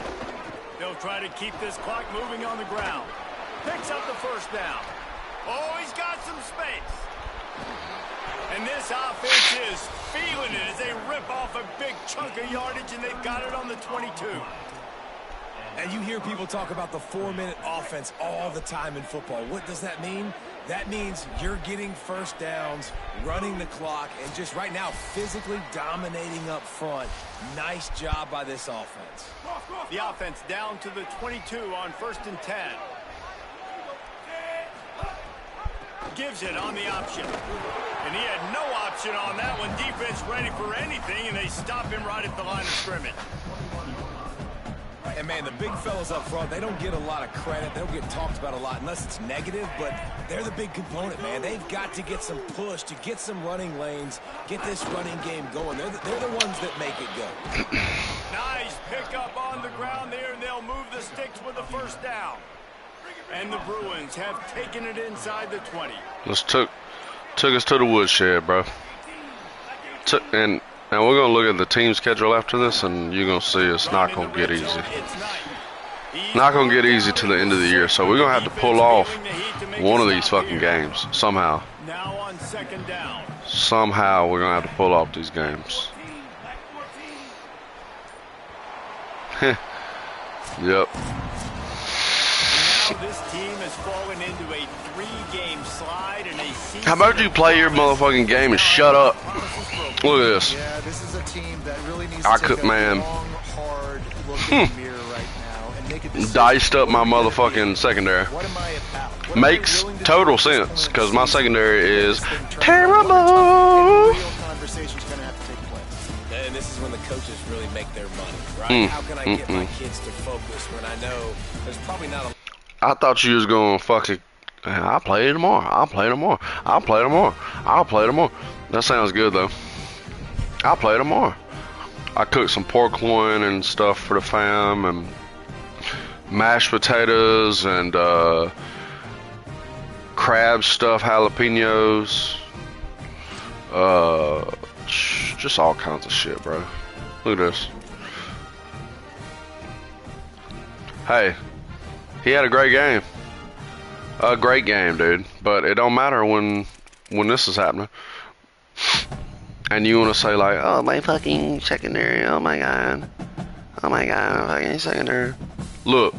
They'll try to keep this clock moving on the ground. Picks up the first down. Oh, he's got some space. And this offense is feeling it as they rip off a big chunk of yardage, and they've got it on the 22. And you hear people talk about the 4-minute offense all the time in football. What does that mean? That means you're getting first downs, running the clock, and just right now physically dominating up front. Nice job by this offense. The offense down to the 22 on 1st and 10. Gives it on the option. And he had no option on that one. Defense ready for anything, and they stop him right at the line of scrimmage. And, man, the big fellas up front, they don't get a lot of credit. They don't get talked about a lot unless it's negative, but they're the big component, man. They've got to get some push, to get some running lanes, get this running game going. They're the ones that make it go. Nice pickup on the ground there, and they'll move the sticks with the first down. And the Bruins have taken it inside the 20. Just took us to the woodshed, bro. And we're going to look at the team schedule after this, and you're going to see it's not going to get easy. Not going to get easy to the end of the year, so we're going to have to pull off one of these fucking games somehow. Now on 2nd down. Somehow we're going to have to pull off these games. Yep. This team has fallen into a 3-game slide and a season. How about you play your motherfucking game and shut up? Look at this. Yeah, this is a team that really needs to take a long, hard look in the mirror right now and make a decision. Diced up my motherfucking secondary. What am I about? Makes total sense, because my secondary is terrible. Real conversation's going to have to take place. And this is when the coaches really make their money, right? How can I get my kids to focus when I know there's probably not a... I thought you was going to fucking, I'll play tomorrow. I'll play tomorrow. I'll play tomorrow. I'll play tomorrow. That sounds good, though. I'll play tomorrow. I cooked some pork loin and stuff for the fam, and mashed potatoes, and crab stuff, jalapenos. Just all kinds of shit, bro. Look at this. Hey. He had a great game. A great game, dude. But it don't matter when this is happening. And you want to say like, oh, my fucking secondary. Oh my god, fucking secondary. Look,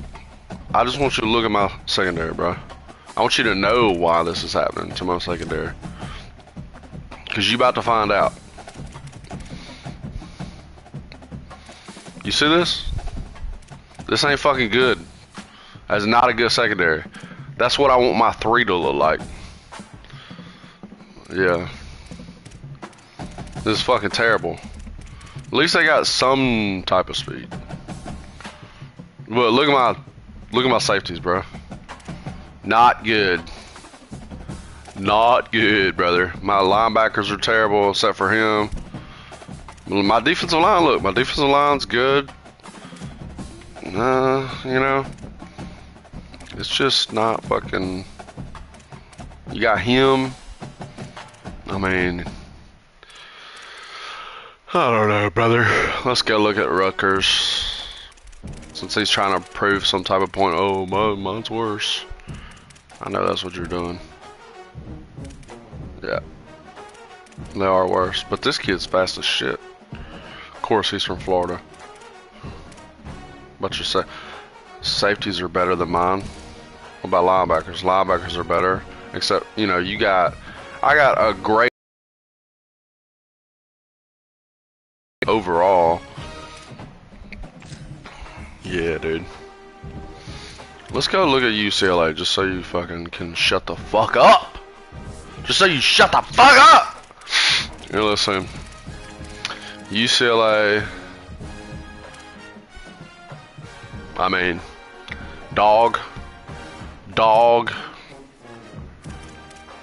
I just want you to look at my secondary, bro. I want you to know why this is happening to my secondary. Cause you about to find out. You see this? This ain't fucking good. That's not a good secondary. That's what I want my 3 to look like. Yeah. This is fucking terrible. At least they got some type of speed. But look at my safeties, bro. Not good. Not good, brother. My linebackers are terrible except for him. My defensive line, look, my defensive line's good. You know, it's just not fucking. You got him. I mean, I don't know, brother. Let's go look at Rutgers. Since he's trying to prove some type of point. Oh, mine's worse. I know that's what you're doing. Yeah. They are worse. But this kid's fast as shit. Of course, he's from Florida. But your safeties are better than mine. What about linebackers? Linebackers are better. Except, you know, I got a great overall. Yeah, dude. Let's go look at UCLA just so you fucking can shut the fuck up. Just so you shut the fuck up. Here, listen. UCLA. I mean, dog.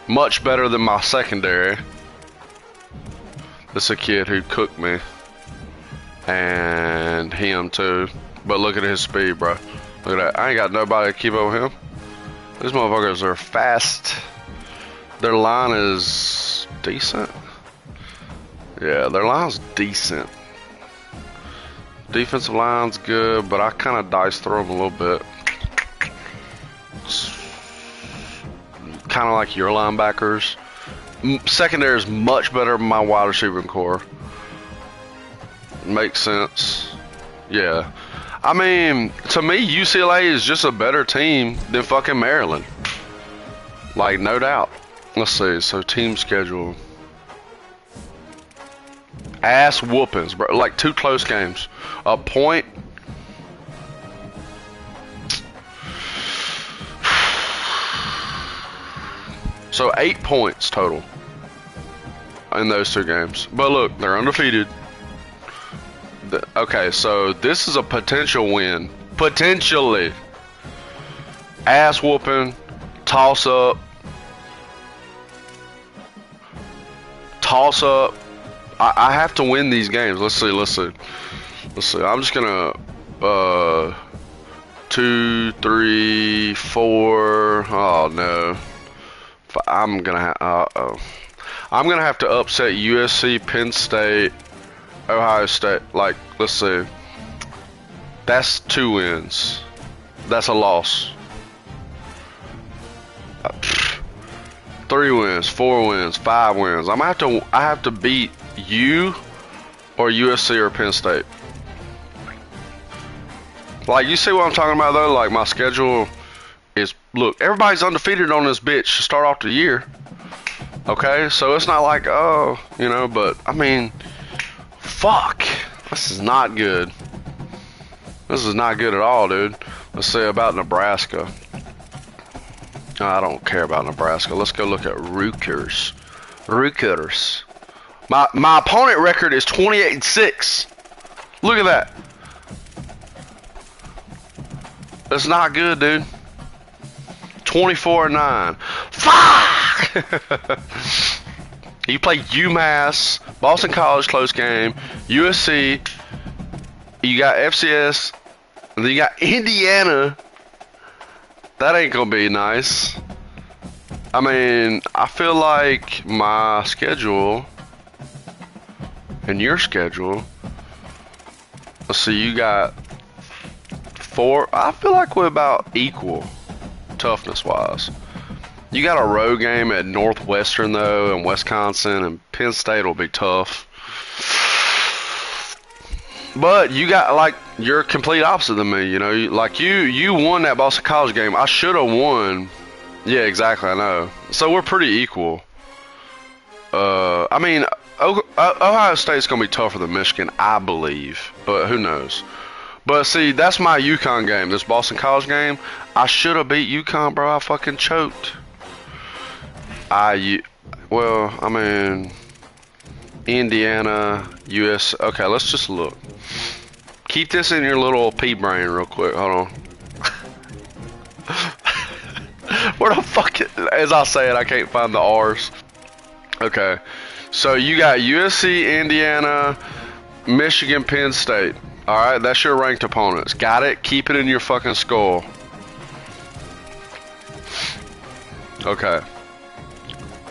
Much better than my secondary. This is a kid who cooked me. And him too. But look at his speed, bro. Look at that. I ain't got nobody to keep up with him. These motherfuckers are fast. Their line is decent. Yeah, their line's decent. Defensive line's good, but I kind of dice through them a little bit. Kind of like your linebackers. Secondary is much better than my wide receiving core. Makes sense. Yeah. I mean, to me, UCLA is just a better team than fucking Maryland. Like, no doubt. Let's see. So, team schedule. Ass whoopings, bro. Like, 2 close games. A point. So, 8 points total in those 2 games. But look, they're undefeated. Okay, so this is a potential win. Potentially. Ass whooping. Toss up. I have to win these games. Let's see. I'm just gonna 2, 3, 4. Oh no. I'm gonna have to upset USC, Penn State, Ohio State. Like, let's see. That's 2 wins. That's a loss. 3 wins, 4 wins, 5 wins. I have to beat you or USC or Penn State. Like, you see what I'm talking about though? Like, my schedule is, look, everybody's undefeated on this bitch to start off the year. Okay, so it's not like, oh, you know, but I mean, fuck, this is not good. This is not good at all, dude. Let's see about Nebraska. I don't care about Nebraska. Let's go look at Rutgers. My opponent record is 28-6. Look at that. That's not good, dude. 24-9. Fuck! You play UMass, Boston College, close game, USC, you got FCS, and then you got Indiana. That ain't gonna be nice. I mean, I feel like my schedule and your schedule, let's see, you got 4, I feel like we're about equal toughness wise. You got a road game at Northwestern though, and Wisconsin, and Penn State will be tough. But you got like you're complete opposite than me. You know, like you won that Boston College game. I should have won. Yeah, exactly. I know. So we're pretty equal. I mean, Ohio State's gonna be tougher than Michigan, I believe, but who knows? But see, that's my UConn game. This Boston College game, I should have beat UConn, bro. I fucking choked. Well, I mean, Indiana, US. Okay, let's just look. Keep this in your little pea brain real quick. Hold on. Where the fuck? As I say it, I can't find the R's. Okay, so you got USC, Indiana, Michigan, Penn State. All right, that's your ranked opponents. Got it? Keep it in your fucking skull. Okay.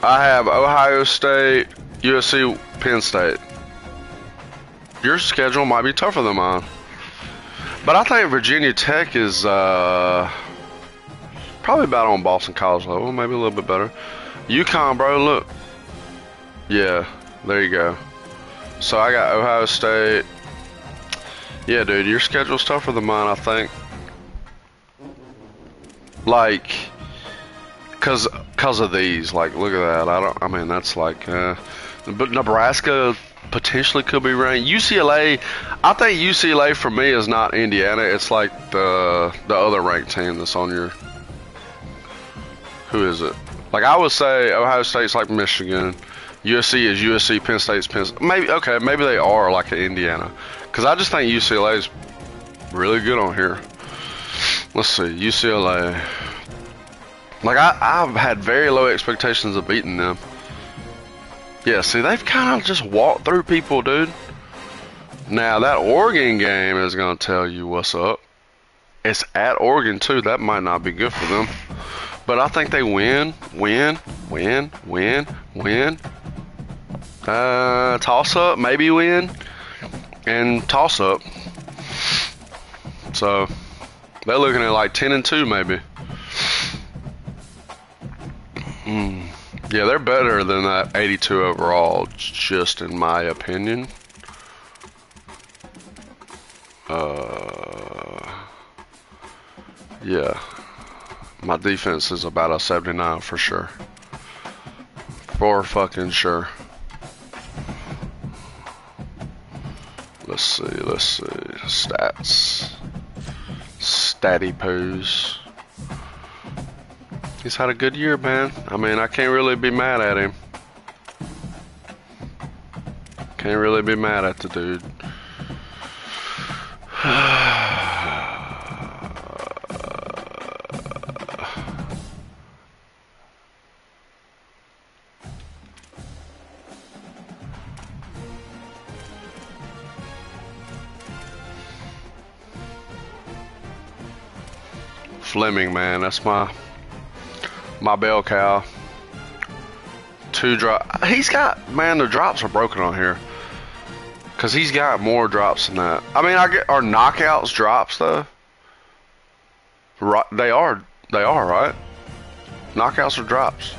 I have Ohio State, USC, Penn State. Your schedule might be tougher than mine. But I think Virginia Tech is probably about on Boston College level, maybe a little bit better. UConn, bro, look. Yeah, there you go. So I got Ohio State. Yeah, dude, your schedule's tougher than mine, I think. Like, cause of these. Like, look at that. I mean, that's like, but Nebraska potentially could be ranked. UCLA, I think UCLA for me is not Indiana. It's like the other ranked team that's on your. Who is it? Like, I would say Ohio State's like Michigan. USC is USC. Penn State's Penn State. Maybe, okay, maybe they are like Indiana. Because I just think UCLA is really good on here. Let's see, UCLA. Like, I've had very low expectations of beating them. Yeah, see, they've kind of just walked through people, dude. Now, that Oregon game is going to tell you what's up. It's at Oregon, too. That might not be good for them. But I think they win. Toss up, maybe win. And toss up. So they're looking at like 10-2 maybe. Yeah, they're better than that 82 overall, just in my opinion. Yeah, my defense is about a 79 for sure. For fucking sure. Let's see, stats. Statty pose. He's had a good year, man. I mean, I can't really be mad at him. Can't really be mad at the dude. Fleming, man, that's my bell cow. 2 drop. He's got, man, the drops are broken on here. Cause he's got more drops than that. I mean, are knockouts drops though? Right, they are right. Knockouts are drops.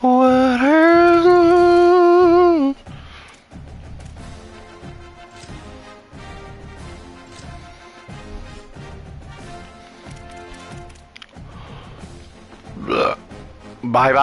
What is bye bye.